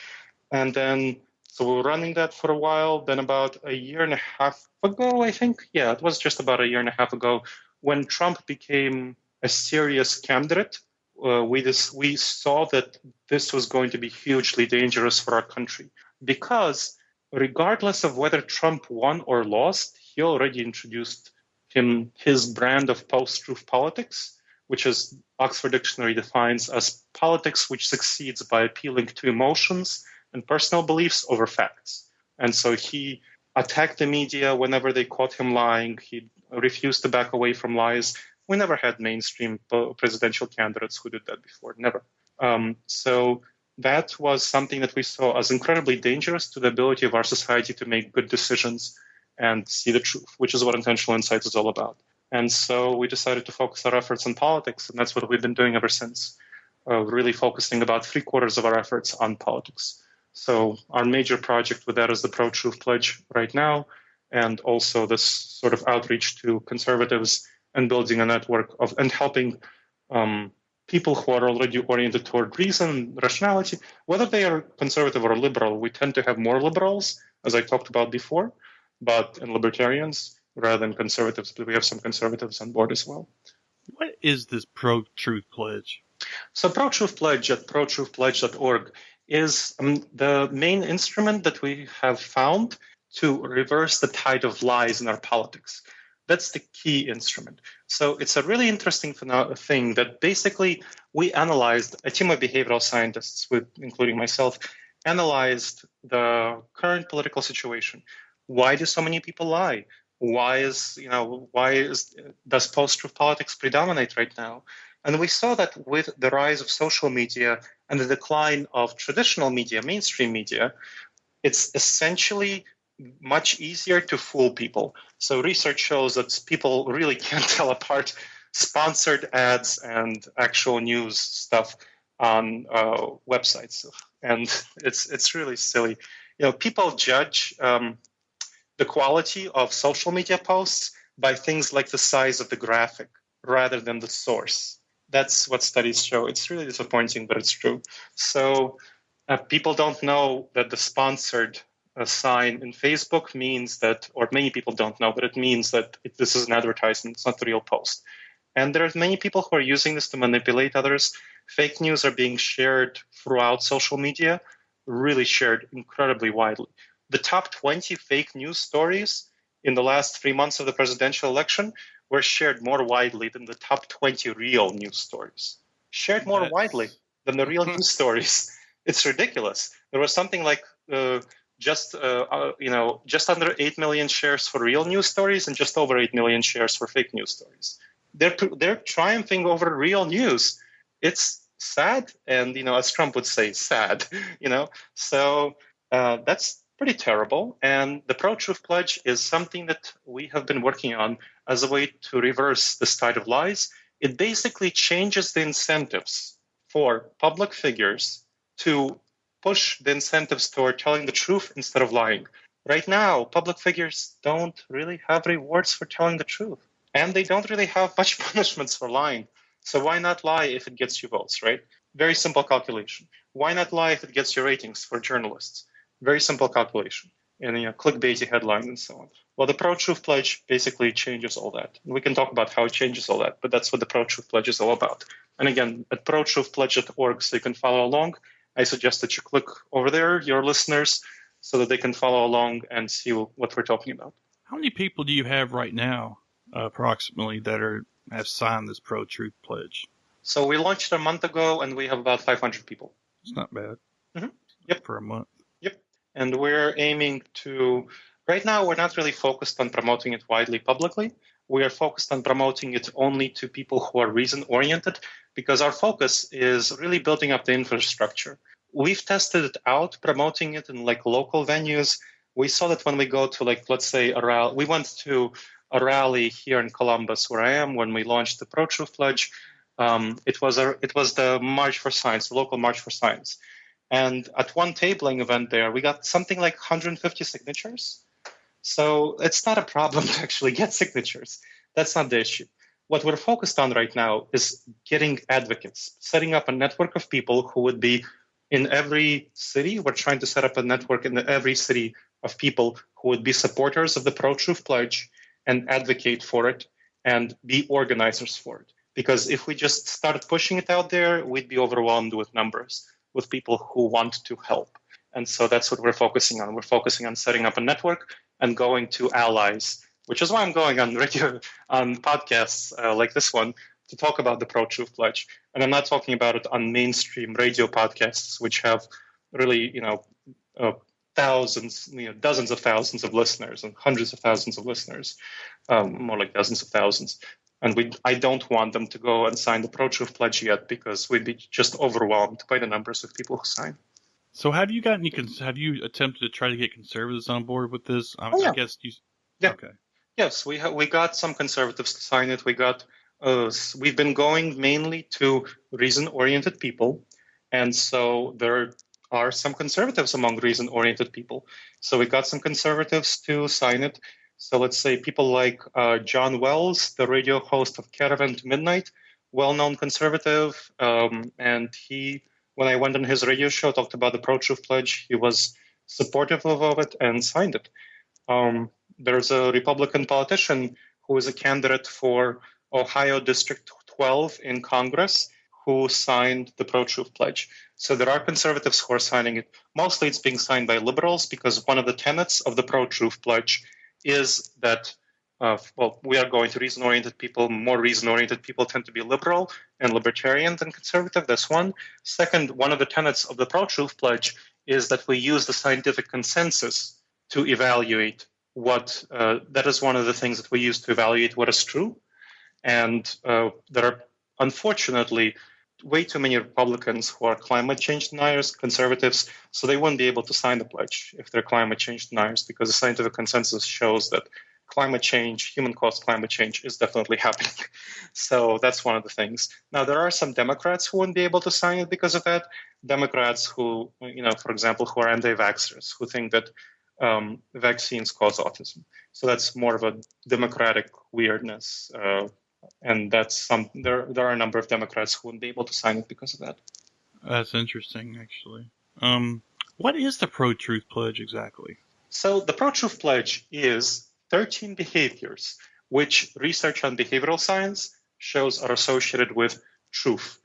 And then, so we were running that for a while. Then about a year and a half ago, I think, it was just about a year and a half ago, when Trump became a serious candidate, we saw that this was going to be hugely dangerous for our country, because regardless of whether Trump won or lost, he already introduced his brand of post-truth politics, which is Oxford Dictionary defines as politics which succeeds by appealing to emotions and personal beliefs over facts. And so he attacked the media whenever they caught him lying. He refused to back away from lies. We never had mainstream presidential candidates who did that before, never. So that was something that we saw as incredibly dangerous to the ability of our society to make good decisions and see the truth, which is what Intentional Insights is all about. And so we decided to focus our efforts on politics, and that's what we've been doing ever since, really focusing about 3/4 of our efforts on politics. So our major project with that is the Pro-Truth Pledge right now, and also this sort of outreach to conservatives and building a network of and helping people who are already oriented toward reason, rationality, whether they are conservative or liberal. We tend to have more liberals, as I talked about before, and libertarians rather than conservatives, but we have some conservatives on board as well. What is this Pro-Truth Pledge? So Pro-Truth Pledge at protruthpledge.org is the main instrument that we have found to reverse the tide of lies in our politics. That's the key instrument. So it's a really interesting thing that basically we analyzed, a team of behavioral scientists, including myself, analyzed the current political situation. Why do so many people lie? Does post-truth politics predominate right now? And we saw that with the rise of social media and the decline of traditional media, mainstream media, it's essentially much easier to fool people. So research shows that people really can't tell apart sponsored ads and actual news stuff on websites, and it's really silly. People judge the quality of social media posts by things like the size of the graphic rather than the source. That's what studies show. It's really disappointing, but it's true. So people don't know that the sponsored sign in Facebook means that, or many people don't know, but it means that this is an advertisement. It's not the real post. And there are many people who are using this to manipulate others. Fake news are being shared throughout social media, really shared incredibly widely. The top 20 fake news stories in the last 3 months of the presidential election were shared more widely than the top 20 real news stories. Shared more widely than the real news stories. It's ridiculous. There was something like just under 8 million shares for real news stories and just over 8 million shares for fake news stories. They're triumphing over real news. It's sad, and as Trump would say, sad. So that's pretty terrible. And the pro-truth pledge is something that we have been working on as a way to reverse this tide of lies. It basically changes the incentives for public figures to push the incentives toward telling the truth instead of lying. Right now, public figures don't really have rewards for telling the truth. And they don't really have much punishments for lying. So why not lie if it gets you votes, right? Very simple calculation. Why not lie if it gets you ratings for journalists? Very simple calculation. And clickbaity headlines and so on. Well, the pro-truth pledge basically changes all that. We can talk about how it changes all that, but that's what the pro-truth pledge is all about. And again, at protruthpledge.org, so you can follow along. I suggest that you click over there, your listeners, so that they can follow along and see what we're talking about. How many people do you have right now, approximately, that have signed this pro-truth pledge? So we launched a month ago, and we have about 500 people. It's not bad. Mm-hmm. Yep. For a month. Yep. And we're aiming to, right now, we're not really focused on promoting it widely publicly. We are focused on promoting it only to people who are reason-oriented, because our focus is really building up the infrastructure. We've tested it out, promoting it in local venues. We saw that when we go to let's say a rally, we went to a rally here in Columbus, where I am, when we launched the pro-truth pledge. It was the March for Science, the local March for Science. And at one tabling event there, we got something like 150 signatures. So it's not a problem to actually get signatures. That's not the issue. What we're focused on right now is getting advocates, setting up a network of people who would be in every city. We're trying to set up a network in every city of people who would be supporters of the pro-truth pledge and advocate for it and be organizers for it. Because if we just started pushing it out there, we'd be overwhelmed with numbers, with people who want to help. And so that's what we're focusing on. We're focusing on setting up a network and going to allies, which is why I'm going on radio, on podcasts like this one, to talk about the pro-truth pledge. And I'm not talking about it on mainstream radio podcasts, which have really, thousands, dozens of thousands of listeners and hundreds of thousands of listeners, more like dozens of thousands. And I don't want them to go and sign the pro-truth pledge yet, because we'd be just overwhelmed by the numbers of people who sign. So have you attempted to try to get conservatives on board with this? Yeah. I guess you. Yeah. Okay. Yes, we got some conservatives to sign it. We've been going mainly to reason-oriented people, and so there are some conservatives among reason-oriented people. So we got some conservatives to sign it. So let's say people like John Wells, the radio host of Caravan to Midnight, well-known conservative, and he, when I went on his radio show, talked about the pro-truth pledge. He was supportive of it and signed it. There's a Republican politician who is a candidate for Ohio District 12 in Congress who signed the pro-truth pledge. So there are conservatives who are signing it. Mostly it's being signed by liberals, because one of the tenets of the pro-truth pledge is that, we are going to reason-oriented people. More reason-oriented people tend to be liberal and libertarian than conservative. That's one. Second, one of the tenets of the pro-truth pledge is that we use the scientific consensus to evaluate what, that is one of the things that we use to evaluate what is true. And there are, unfortunately, way too many Republicans who are climate change deniers, conservatives, so they won't be able to sign the pledge if they're climate change deniers, because the scientific consensus shows that climate change, human-caused climate change, is definitely happening. So that's one of the things. Now, there are some Democrats who won't be able to sign it because of that. Democrats who, for example, who are anti-vaxxers, who think that vaccines cause autism. So that's more of a Democratic weirdness. And that's there are a number of Democrats who wouldn't be able to sign it because of that. That's interesting, actually. What is the Pro-Truth Pledge exactly? So the Pro-Truth Pledge is 13 behaviors which research on behavioral science shows are associated with truth.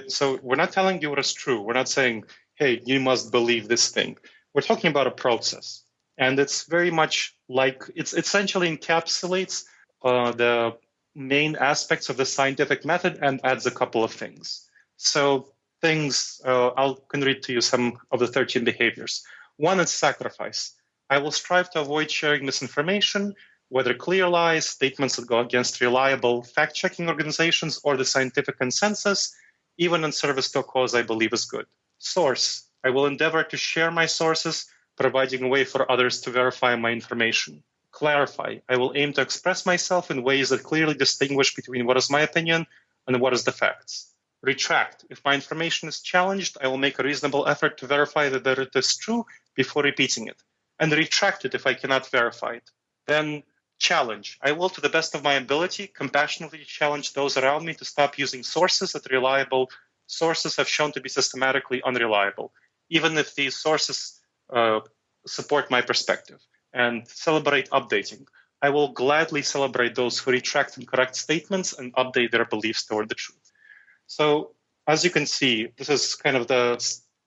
So we're not telling you what is true. We're not saying, hey, you must believe this thing. We're talking about a process. And it's very much like, it essentially encapsulates the main aspects of the scientific method and adds a couple of things. So things, I can read to you some of the 13 behaviors. One is sacrifice. I will strive to avoid sharing misinformation, whether clear lies, statements that go against reliable fact-checking organizations or the scientific consensus, even in service to a cause I believe is good. Source. I will endeavor to share my sources, providing a way for others to verify my information. Clarify. I will aim to express myself in ways that clearly distinguish between what is my opinion and what is the facts. Retract. If my information is challenged, I will make a reasonable effort to verify that it is true before repeating it, and retract it if I cannot verify it. Then challenge. I will, to the best of my ability, compassionately challenge those around me to stop using sources that reliable sources have shown to be systematically unreliable, even if these sources support my perspective. And celebrate updating. I will gladly celebrate those who retract incorrect statements and update their beliefs toward the truth. So, as you can see, this is kind of the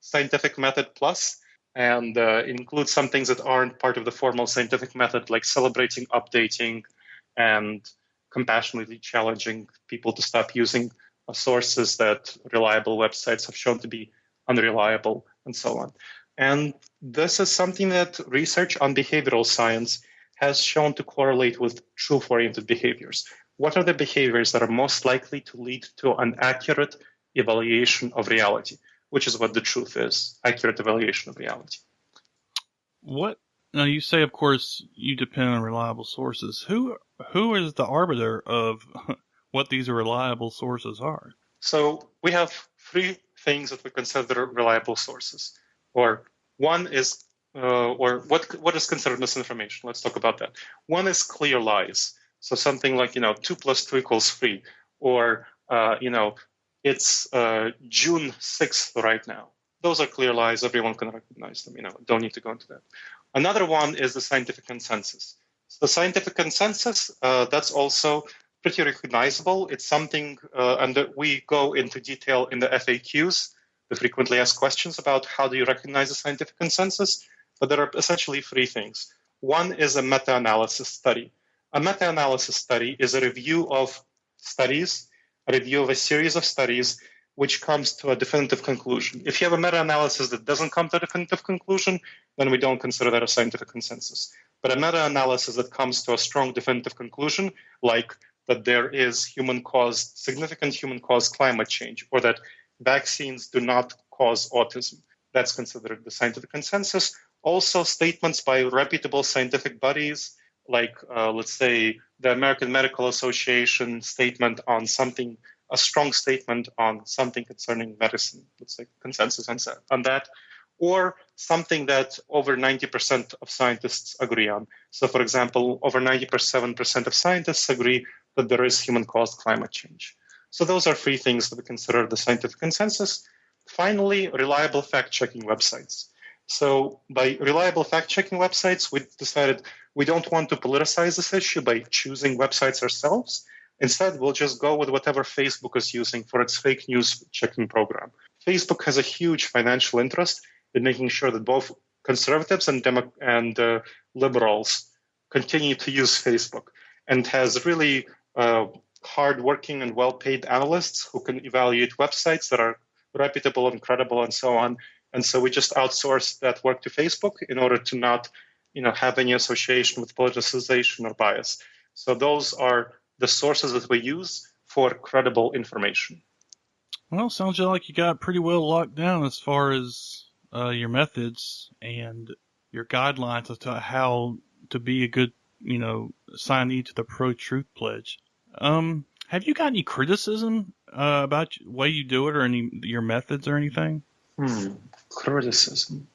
scientific method plus, and it includes some things that aren't part of the formal scientific method, like celebrating updating and compassionately challenging people to stop using sources that reliable websites have shown to be unreliable, and so on. And this is something that research on behavioral science has shown to correlate with truth-oriented behaviors. What are the behaviors that are most likely to lead to an accurate evaluation of reality, which is what the truth is, accurate evaluation of reality. Now you say, of course, you depend on reliable sources. Who is the arbiter of what these reliable sources are? So we have three things that we consider reliable sources. Or one is, what is considered misinformation? Let's talk about that. One is clear lies. So something like, 2 + 2 = 3, or, it's June 6th right now. Those are clear lies. Everyone can recognize them. Don't need to go into that. Another one is the scientific consensus. So the scientific consensus, that's also pretty recognizable. It's something, and we go into detail in the FAQs, the frequently asked questions, about how do you recognize a scientific consensus. But there are essentially three things. One is a meta-analysis study. A meta-analysis study is a review of studies, a review of a series of studies, which comes to a definitive conclusion. If you have a meta-analysis that doesn't come to a definitive conclusion, then we don't consider that a scientific consensus. But a meta-analysis that comes to a strong definitive conclusion, like that there is significant human-caused climate change, or that vaccines do not cause autism, that's considered the scientific consensus. Also, statements by reputable scientific bodies, like, let's say, the American Medical Association statement on something, a strong statement on something concerning medicine, let's say consensus on that, or something that over 90% of scientists agree on. So, for example, over 97% of scientists agree that there is human-caused climate change. So those are three things that we consider the scientific consensus. Finally, reliable fact-checking websites. So by reliable fact-checking websites, we decided we don't want to politicize this issue by choosing websites ourselves. Instead, we'll just go with whatever Facebook is using for its fake news checking program. Facebook has a huge financial interest in making sure that both conservatives and liberals continue to use Facebook, and has really hardworking and well-paid analysts who can evaluate websites that are reputable and credible and so on. And so we just outsource that work to Facebook in order to not, have any association with politicization or bias. So those are the sources that we use for credible information. Well, sounds like you got pretty well locked down as far as your methods and your guidelines as to how to be a good, signee to the pro-truth pledge. Have you got any criticism about the way you do it, or your methods or anything? Criticism.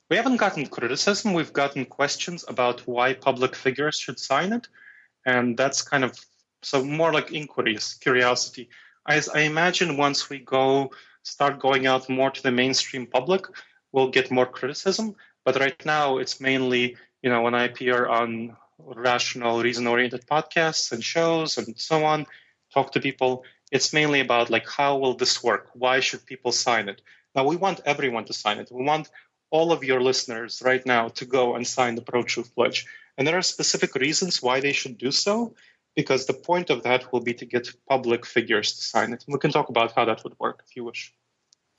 We haven't gotten criticism. We've gotten questions about why public figures should sign it, and that's kind of so more like inquiries, curiosity. As I imagine, once we start going out more to the mainstream public, we'll get more criticism. But right now, it's mainly, when I appear on rational, reason-oriented podcasts and shows and so on, talk to people, it's mainly about like, how will this work? Why should people sign it? Now, we want everyone to sign it. We want all of your listeners right now to go and sign the Pro-Truth Pledge. And there are specific reasons why they should do so, because the point of that will be to get public figures to sign it. And we can talk about how that would work if you wish.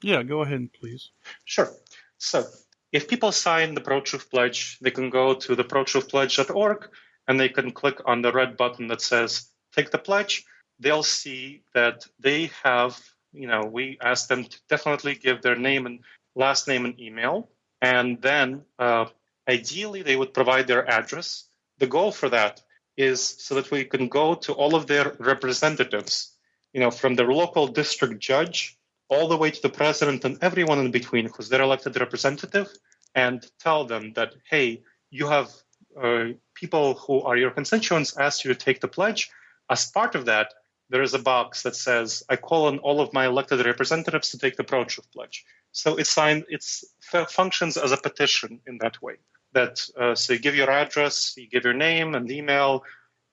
Yeah, go ahead, please. Sure. So if people sign the Pro-Truth Pledge, they can go to the protruthpledge.org and they can click on the red button that says, take the pledge. They'll see that they have, we ask them to definitely give their name and last name and email. And then ideally, they would provide their address. The goal for that is so that we can go to all of their representatives, from their local district judge all the way to the president and everyone in between who's their elected representative, and tell them that, hey, you have people who are your constituents asked you to take the pledge. As part of that, there is a box that says, I call on all of my elected representatives to take the Pro-Truth Pledge. So it functions as a petition in that way. So you give your address, you give your name and email,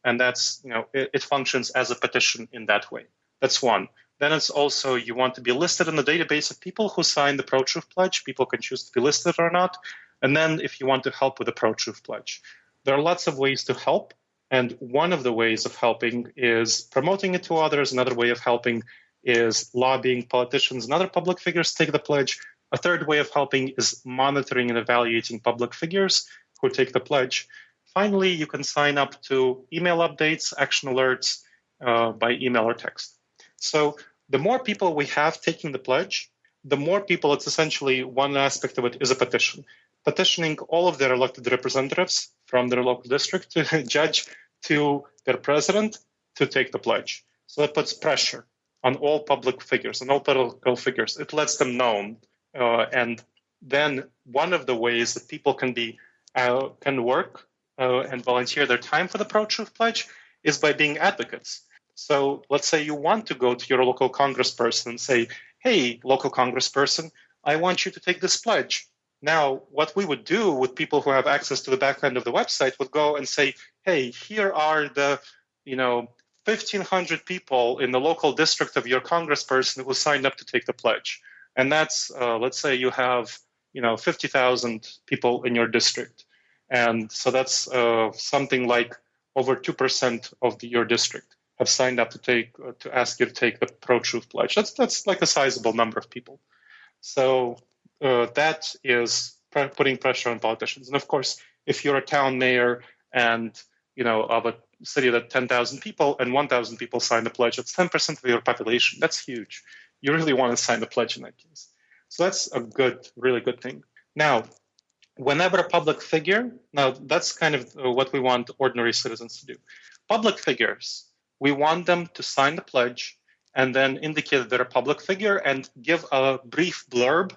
and that's, it functions as a petition in that way. That's one. Then it's also, you want to be listed in the database of people who signed the Pro-Truth Pledge. People can choose to be listed or not. And then if you want to help with the Pro-Truth Pledge, there are lots of ways to help. And one of the ways of helping is promoting it to others. Another way of helping is lobbying politicians and other public figures to take the pledge. A third way of helping is monitoring and evaluating public figures who take the pledge. Finally, you can sign up to email updates, action alerts by email or text. So the more people we have taking the pledge, the more people, it's essentially one aspect of it is a petition. Petitioning all of their elected representatives from their local district to judge to their president to take the pledge. So that puts pressure on all public figures and all political figures. It lets them know. And then one of the ways that people can work and volunteer their time for the Pro-Truth Pledge is by being advocates. So let's say you want to go to your local congressperson and say, hey, local congressperson, I want you to take this pledge. Now, what we would do with people who have access to the back end of the website would go and say, hey, here are the 1,500 people in the local district of your congressperson who signed up to take the pledge. And that's, let's say you have 50,000 people in your district. And so that's something like over 2% of your district have signed up to ask you to take the Pro-Truth Pledge. That's like a sizable number of people. So that is putting pressure on politicians. And of course, if you're a town mayor and of a city that 10,000 people and 1,000 people sign the pledge, that's 10% of your population. That's huge. You really want to sign the pledge in that case. So that's a really good thing. Now, whenever a public figure, now that's kind of what we want ordinary citizens to do. Public figures, we want them to sign the pledge and then indicate that they're a public figure and give a brief blurb,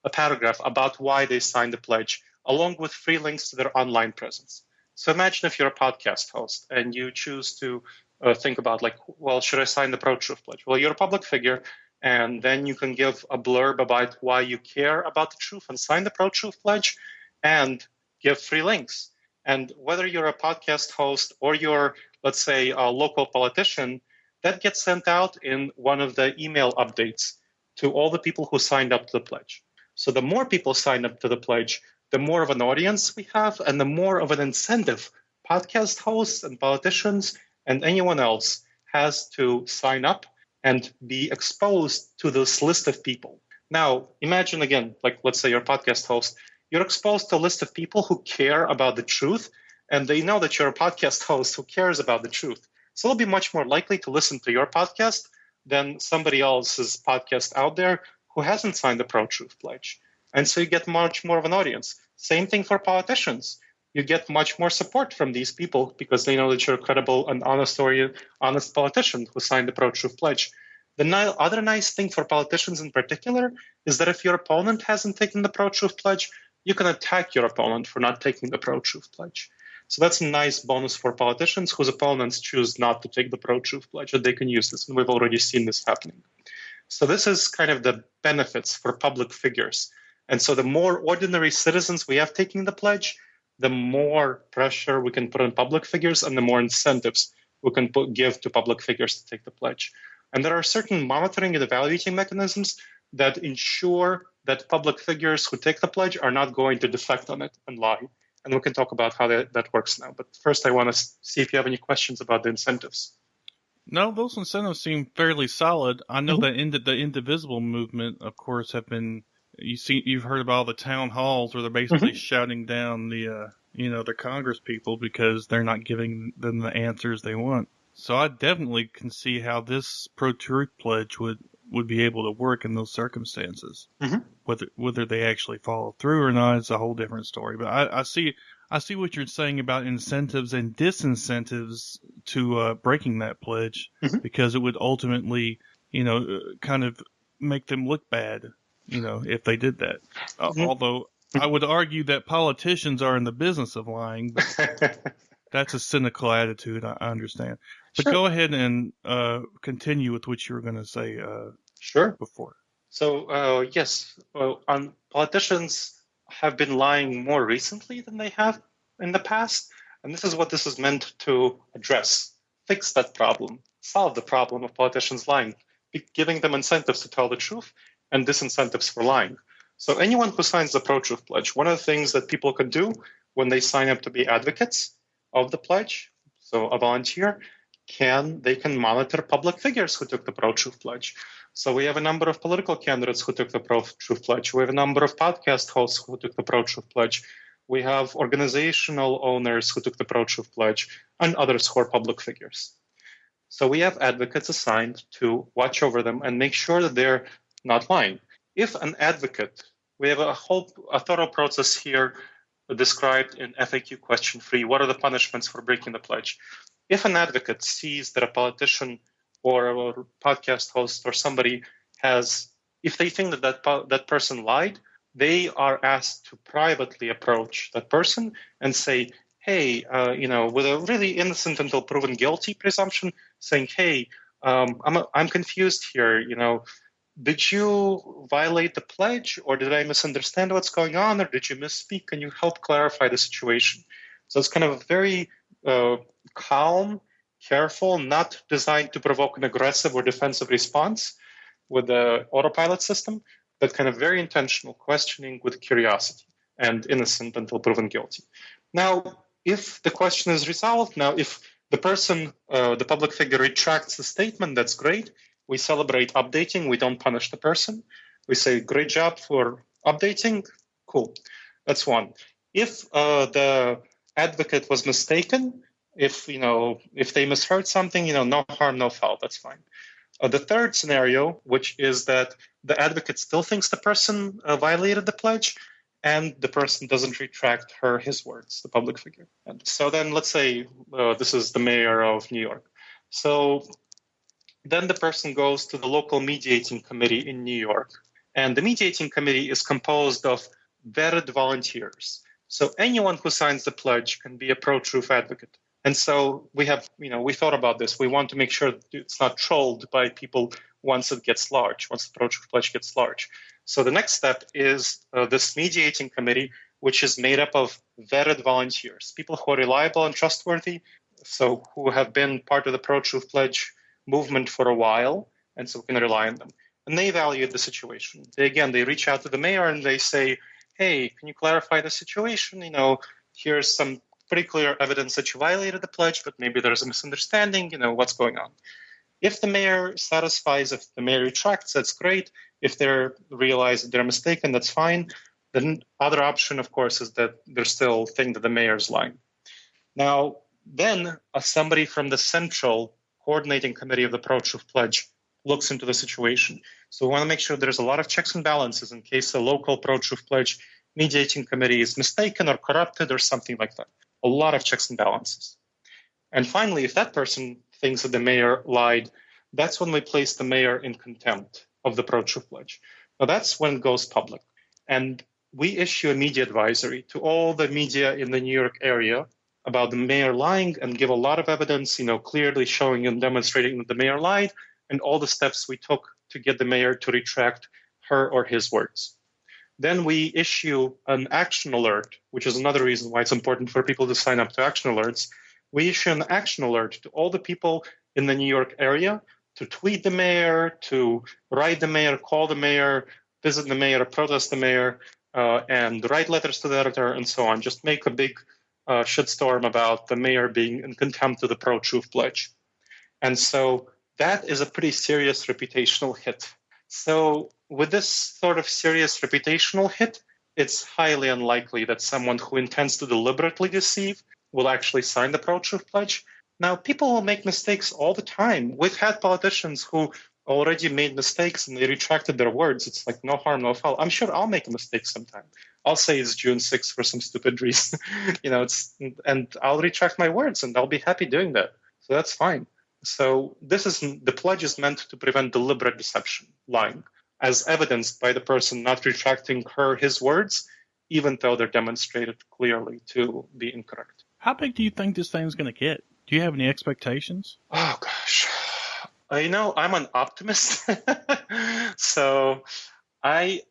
a paragraph about why they signed the pledge, along with free links to their online presence. So imagine if you're a podcast host and you choose to think about should I sign the Pro-Truth Pledge? Well, you're a public figure, and then you can give a blurb about why you care about the truth and sign the Pro-Truth Pledge and give free links. And whether you're a podcast host or you're, let's say, a local politician, that gets sent out in one of the email updates to all the people who signed up to the pledge. So the more people sign up to the pledge, the more of an audience we have and the more of an incentive podcast hosts and politicians and anyone else has to sign up and be exposed to this list of people. Now, imagine again, let's say you're a podcast host, you're exposed to a list of people who care about the truth, and they know that you're a podcast host who cares about the truth. So they'll be much more likely to listen to your podcast than somebody else's podcast out there who hasn't signed the pro-truth pledge. And so you get much more of an audience. Same thing for politicians. You get much more support from these people because they know that you're a credible and honest politician who signed the pro-truth pledge. The other nice thing for politicians in particular is that if your opponent hasn't taken the pro-truth pledge, you can attack your opponent for not taking the pro-truth pledge. So that's a nice bonus for politicians whose opponents choose not to take the pro-truth pledge, that they can use this. And we've already seen this happening. So this is kind of the benefits for public figures. And so the more ordinary citizens we have taking the pledge, the more pressure we can put on public figures and the more incentives we can give to public figures to take the pledge. And there are certain monitoring and evaluating mechanisms that ensure that public figures who take the pledge are not going to defect on it and lie. And we can talk about how that works now. But first, I want to see if you have any questions about the incentives. No, those incentives seem fairly solid. I know that the Indivisible movement, of course, have been. You've heard about all the town halls where they're basically shouting down the Congress people because they're not giving them the answers they want. So I definitely can see how this pro-truth pledge would be able to work in those circumstances. Whether they actually follow through or not is a whole different story. But I see what you're saying about incentives and disincentives to breaking that pledge because it would ultimately, kind of make them look bad, if they did that. Although I would argue that politicians are in the business of lying, but that's a cynical attitude. I understand. But go ahead and continue with what you were going to say before. So, yes, politicians have been lying more recently than they have in the past. And this is what this is meant to address. Fix that problem. Solve the problem of politicians lying. Giving them incentives to tell the truth and disincentives for lying. So anyone who signs the pro-truth pledge, one of the things that people can do when they sign up to be advocates of the pledge, so a volunteer, they can monitor public figures who took the pro-truth pledge. So we have a number of political candidates who took the pro-truth pledge. We have a number of podcast hosts who took the pro-truth pledge. We have organizational owners who took the pro-truth pledge and others who are public figures. So we have advocates assigned to watch over them and make sure that they're not lying. If an advocate, we have a thorough process here described in FAQ question 3. What are the punishments for breaking the pledge? If an advocate sees that a politician or a podcast host or somebody if they think that person lied, they are asked to privately approach that person and say, hey, with a really innocent until proven guilty presumption, saying, hey, I'm confused here. Did you violate the pledge, or did I misunderstand what's going on, or did you misspeak? Can you help clarify the situation? So it's kind of a very calm, careful, not designed to provoke an aggressive or defensive response with the autopilot system, but kind of very intentional questioning with curiosity and innocent until proven guilty. Now, if the question is resolved, if the person, the public figure, retracts the statement, that's great. We celebrate updating. We don't punish the person. We say, great job for updating. Cool. That's one. If the advocate was mistaken, if they misheard something, no harm, no foul. That's fine. The third scenario, which is that the advocate still thinks the person violated the pledge, and the person doesn't retract his words, the public figure. And so then let's say this is the mayor of New York. So then the person goes to the local mediating committee in New York. And the mediating committee is composed of vetted volunteers. So anyone who signs the pledge can be a pro-truth advocate. And so we thought about this. We want to make sure that it's not trolled by people once it gets large, once the pro-truth pledge gets large. So the next step is this mediating committee, which is made up of vetted volunteers, people who are reliable and trustworthy, so who have been part of the pro-truth pledge movement for a while, and so we can rely on them. And they evaluate the situation. They reach out to the mayor and they say, hey, can you clarify the situation? Here's some pretty clear evidence that you violated the pledge, but maybe there's a misunderstanding, what's going on. If the mayor satisfies, if the mayor retracts, that's great. If they realize that they're mistaken, that's fine. The other option, of course, is that they still think that the mayor's lying. Now, then somebody from the central coordinating committee of the pro-truth pledge looks into the situation. So we want to make sure there's a lot of checks and balances in case a local pro-truth pledge mediating committee is mistaken or corrupted or something like that. A lot of checks and balances. And finally, if that person thinks that the mayor lied, that's when we place the mayor in contempt of the pro-truth pledge. Now that's when it goes public. And we issue a media advisory to all the media in the New York area about the mayor lying and give a lot of evidence, clearly showing and demonstrating that the mayor lied and all the steps we took to get the mayor to retract her or his words. Then we issue an action alert, which is another reason why it's important for people to sign up to action alerts. We issue an action alert to all the people in the New York area to tweet the mayor, to write the mayor, call the mayor, visit the mayor, protest the mayor, and write letters to the editor, and so on. Just make a big shitstorm about the mayor being in contempt of the pro-truth pledge. And so that is a pretty serious reputational hit. So with this sort of serious reputational hit, it's highly unlikely that someone who intends to deliberately deceive will actually sign the pro-truth pledge. Now, people will make mistakes all the time. We've had politicians who already made mistakes and they retracted their words. It's like no harm, no foul. I'm sure I'll make a mistake sometime. I'll say it's June 6th for some stupid reason, and I'll retract my words and I'll be happy doing that. So that's fine. So the pledge is meant to prevent deliberate deception, lying, as evidenced by the person not retracting his words, even though they're demonstrated clearly to be incorrect. How big do you think this thing's going to get? Do you have any expectations? Oh, gosh. I'm an optimist. So I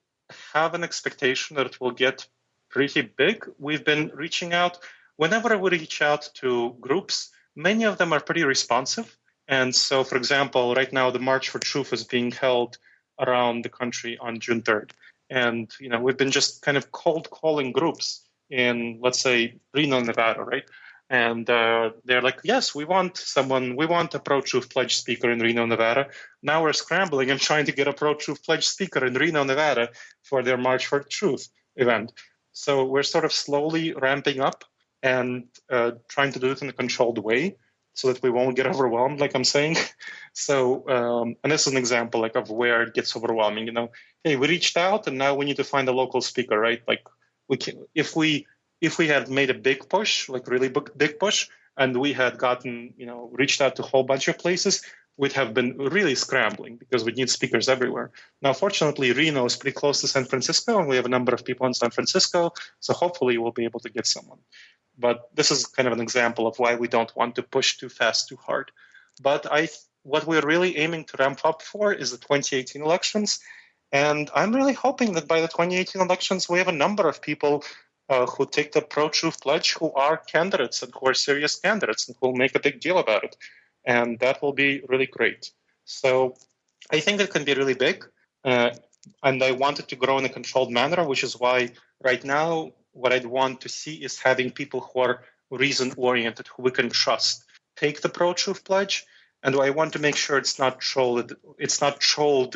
have an expectation that it will get pretty big. We've been reaching out. Whenever we reach out to groups, many of them are pretty responsive. And so, for example, right now, the March for Truth is being held around the country on June 3rd. And, we've been just kind of cold calling groups in, let's say, Reno, Nevada, right? And they're like, yes, we want a pro-truth pledge speaker in Reno, Nevada. Now we're scrambling and trying to get a pro-truth pledge speaker in Reno, Nevada for their March for Truth event. So we're sort of slowly ramping up and trying to do it in a controlled way so that we won't get overwhelmed, like I'm saying. So, and this is an example of where it gets overwhelming. Hey, we reached out and now we need to find a local speaker, right? Like if we had made a big push, like really big push, and we had gotten, reached out to a whole bunch of places, we'd have been really scrambling because we need speakers everywhere. Now, fortunately, Reno is pretty close to San Francisco, and we have a number of people in San Francisco, so hopefully we'll be able to get someone. But this is kind of an example of why we don't want to push too fast, too hard. But what we're really aiming to ramp up for is the 2018 elections, and I'm really hoping that by the 2018 elections, we have a number of people who take the pro-truth pledge, who are candidates and who are serious candidates and who will make a big deal about it. And that will be really great. So I think it can be really big. And I want it to grow in a controlled manner, which is why right now what I'd want to see is having people who are reason-oriented, who we can trust, take the pro-truth pledge. And I want to make sure it's not trolled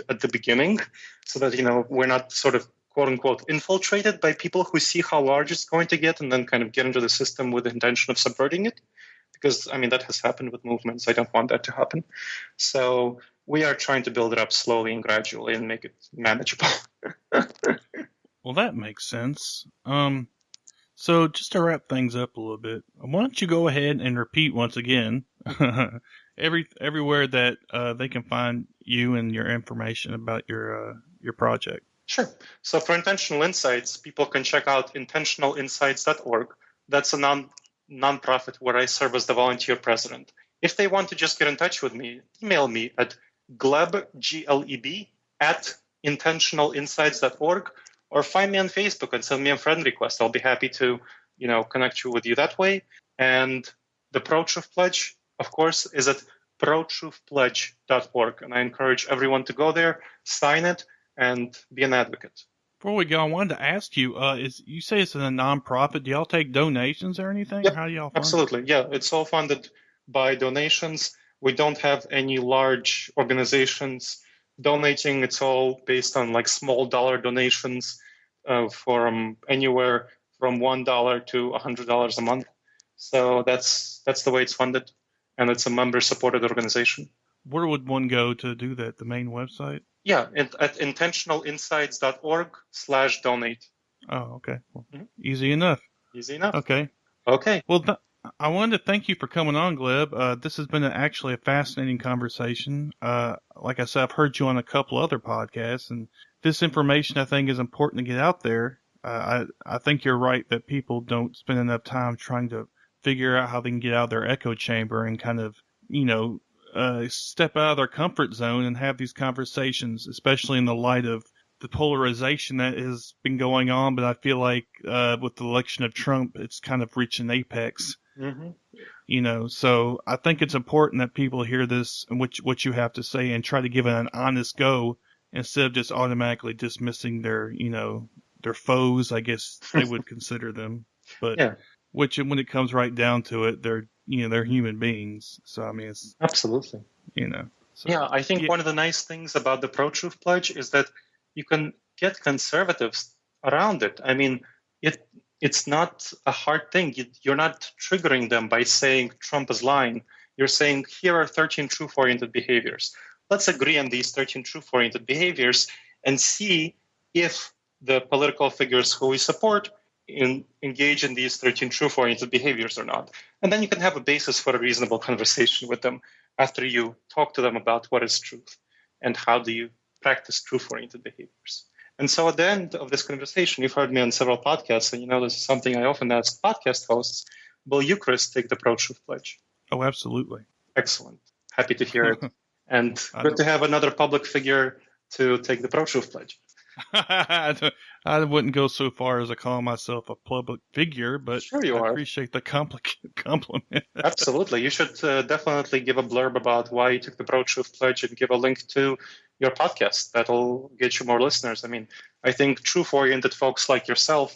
at the beginning so that, we're not sort of quote unquote infiltrated by people who see how large it's going to get and then kind of get into the system with the intention of subverting it. Because, that has happened with movements. I don't want that to happen. So we are trying to build it up slowly and gradually and make it manageable. Well, that makes sense. So just to wrap things up a little bit, why don't you go ahead and repeat once again everywhere that they can find you and your information about your project. Sure. So for Intentional Insights, people can check out intentionalinsights.org. That's a nonprofit where I serve as the volunteer president. If they want to just get in touch with me, email me at gleb, Gleb, at intentionalinsights.org, or find me on Facebook and send me a friend request. I'll be happy to, connect you with you that way. And the Pro-Truth Pledge, of course, is at protruthpledge.org. And I encourage everyone to go there, sign it, and be an advocate. Before we go, I wanted to ask you, you say it's a nonprofit. Do y'all take donations or anything? Yep, or how do y'all fund absolutely. it? Yeah, it's all funded by donations. We don't have any large organizations donating. It's all based on small dollar donations from anywhere from $1 to $100 a month. So that's the way it's funded, and it's a member-supported organization. where would one go to do that? The main website? Yeah, at intentionalinsights.org/donate. Oh, okay. Well, easy enough. Easy enough. Okay. Okay. Well, I wanted to thank you for coming on, Gleb. This has been actually a fascinating conversation. Like I said, I've heard you on a couple other podcasts, and this information I think is important to get out there. I think you're right that people don't spend enough time trying to figure out how they can get out of their echo chamber and kind of, step out of their comfort zone and have these conversations, especially in the light of the polarization that has been going on. But I feel like with the election of Trump, it's kind of reached an apex. Mm-hmm. So I think it's important that people hear this and what you have to say and try to give it an honest go instead of just automatically dismissing their foes, I guess they would consider them. But yeah. Which, when it comes right down to it, they're human beings. So, I mean, it's absolutely, So, yeah, I think one of the nice things about the Pro-Truth Pledge is that you can get conservatives around it. I mean, it's not a hard thing. You're not triggering them by saying Trump is lying. You're saying, here are 13 truth-oriented behaviors. Let's agree on these 13 truth-oriented behaviors and see if the political figures who we support engage in these 13 truth-oriented behaviors or not. And then you can have a basis for a reasonable conversation with them after you talk to them about what is truth and how do you practice truth-oriented behaviors. And so at the end of this conversation, you've heard me on several podcasts, and this is something I often ask podcast hosts, will you, Chris, take the Pro-Truth Pledge? Oh, absolutely. Excellent. Happy to hear it. And good to have another public figure to take the Pro-Truth Pledge. I wouldn't go so far as to call myself a public figure, but sure you I are. Appreciate the compliment. Absolutely. You should definitely give a blurb about why you took the Pro-Truth Pledge and give a link to your podcast. That'll get you more listeners. I mean, I think truth-oriented folks like yourself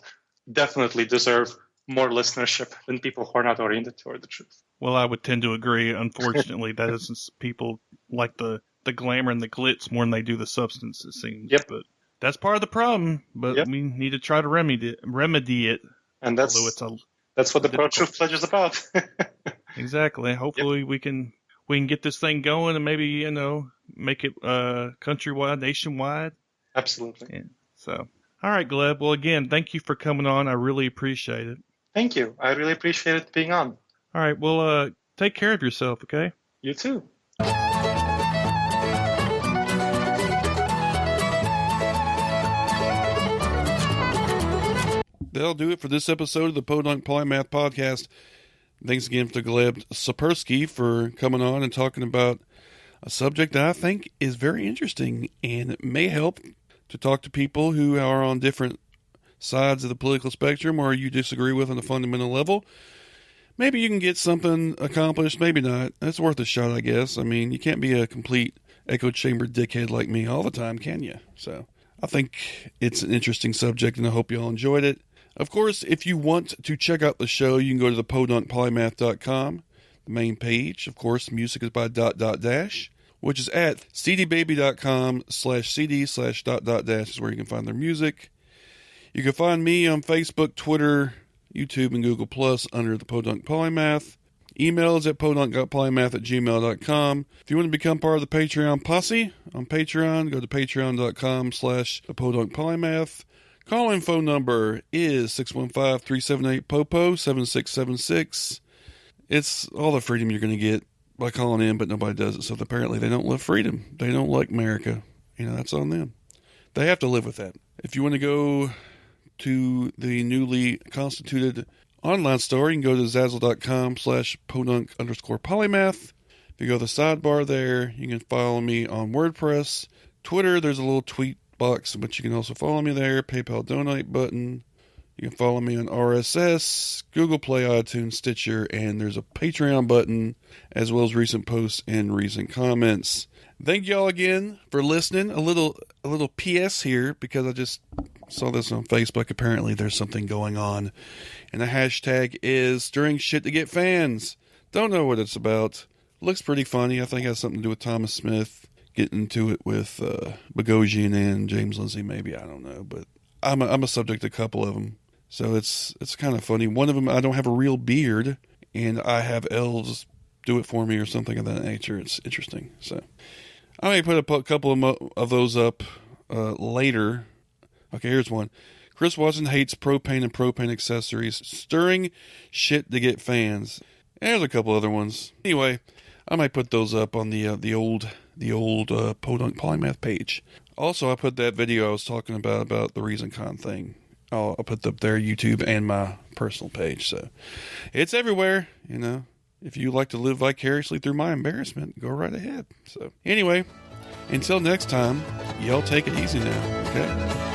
definitely deserve more listenership than people who are not oriented toward the truth. Well, I would tend to agree. Unfortunately, that isn't people like the glamour and the glitz more than they do the substance, it seems. Yep. But that's part of the problem, but we need to try to remedy it. And that's what the Pro-Truth Pledge is about. Exactly. Hopefully we can get this thing going and maybe, make it countrywide, nationwide. Absolutely. Yeah. So, all right, Gleb. Well, again, thank you for coming on. I really appreciate it. Thank you. I really appreciate it being on. All right. Well, take care of yourself, okay? You too. That'll do it for this episode of the Podunk Polymath Podcast. Thanks again to Gleb Tsipursky for coming on and talking about a subject that I think is very interesting and it may help to talk to people who are on different sides of the political spectrum or you disagree with on a fundamental level. Maybe you can get something accomplished, maybe not. That's worth a shot, I guess. I mean, you can't be a complete echo chamber dickhead like me all the time, can you? So I think it's an interesting subject and I hope you all enjoyed it. Of course, if you want to check out the show, you can go to thepodunkpolymath.com, the main page. Of course, music is by ... which is at cdbaby.com/cd/... is where you can find their music. You can find me on Facebook, Twitter, YouTube, and Google Plus under the Podunk Polymath. Email is at podunk.polymath@gmail.com. If you want to become part of the Patreon posse on Patreon, go to patreon.com/thepodunkpolymath. Call-in phone number is 615-378-POPO-7676. It's all the freedom you're going to get by calling in, but nobody does it. So apparently they don't love freedom. They don't like America. That's on them. They have to live with that. If you want to go to the newly constituted online store, you can go to zazzle.com/podunk_polymath. If you go to the sidebar there, you can follow me on WordPress. Twitter, there's a little tweet box, but you can also follow me there. PayPal donate button. You can follow me on RSS, Google Play, iTunes, Stitcher, and there's a Patreon button, as well as recent posts and recent comments. Thank y'all again for listening. A little PS here, because I just saw this on Facebook. Apparently there's something going on, and the hashtag is stirring shit to get fans. Don't know what it's about. Looks pretty funny. I think it has something to do with Thomas Smith getting into it with Boghossian and James Lindsay, maybe. I don't know, but I'm a subject to a couple of them. So it's kind of funny. One of them, I don't have a real beard, and I have elves do it for me or something of that nature. It's interesting. So I may put a couple of those up later. Okay, here's one. Chris Watson hates propane and propane accessories, stirring shit to get fans. And there's a couple other ones. Anyway, I might put those up on the old Podunk Polymath page. Also, I put that video I was talking about the Reason Con thing. I'll put up there, YouTube and my personal page. So it's everywhere, you know. If you like to live vicariously through my embarrassment, go right ahead. So anyway, until next time, y'all take it easy now, okay?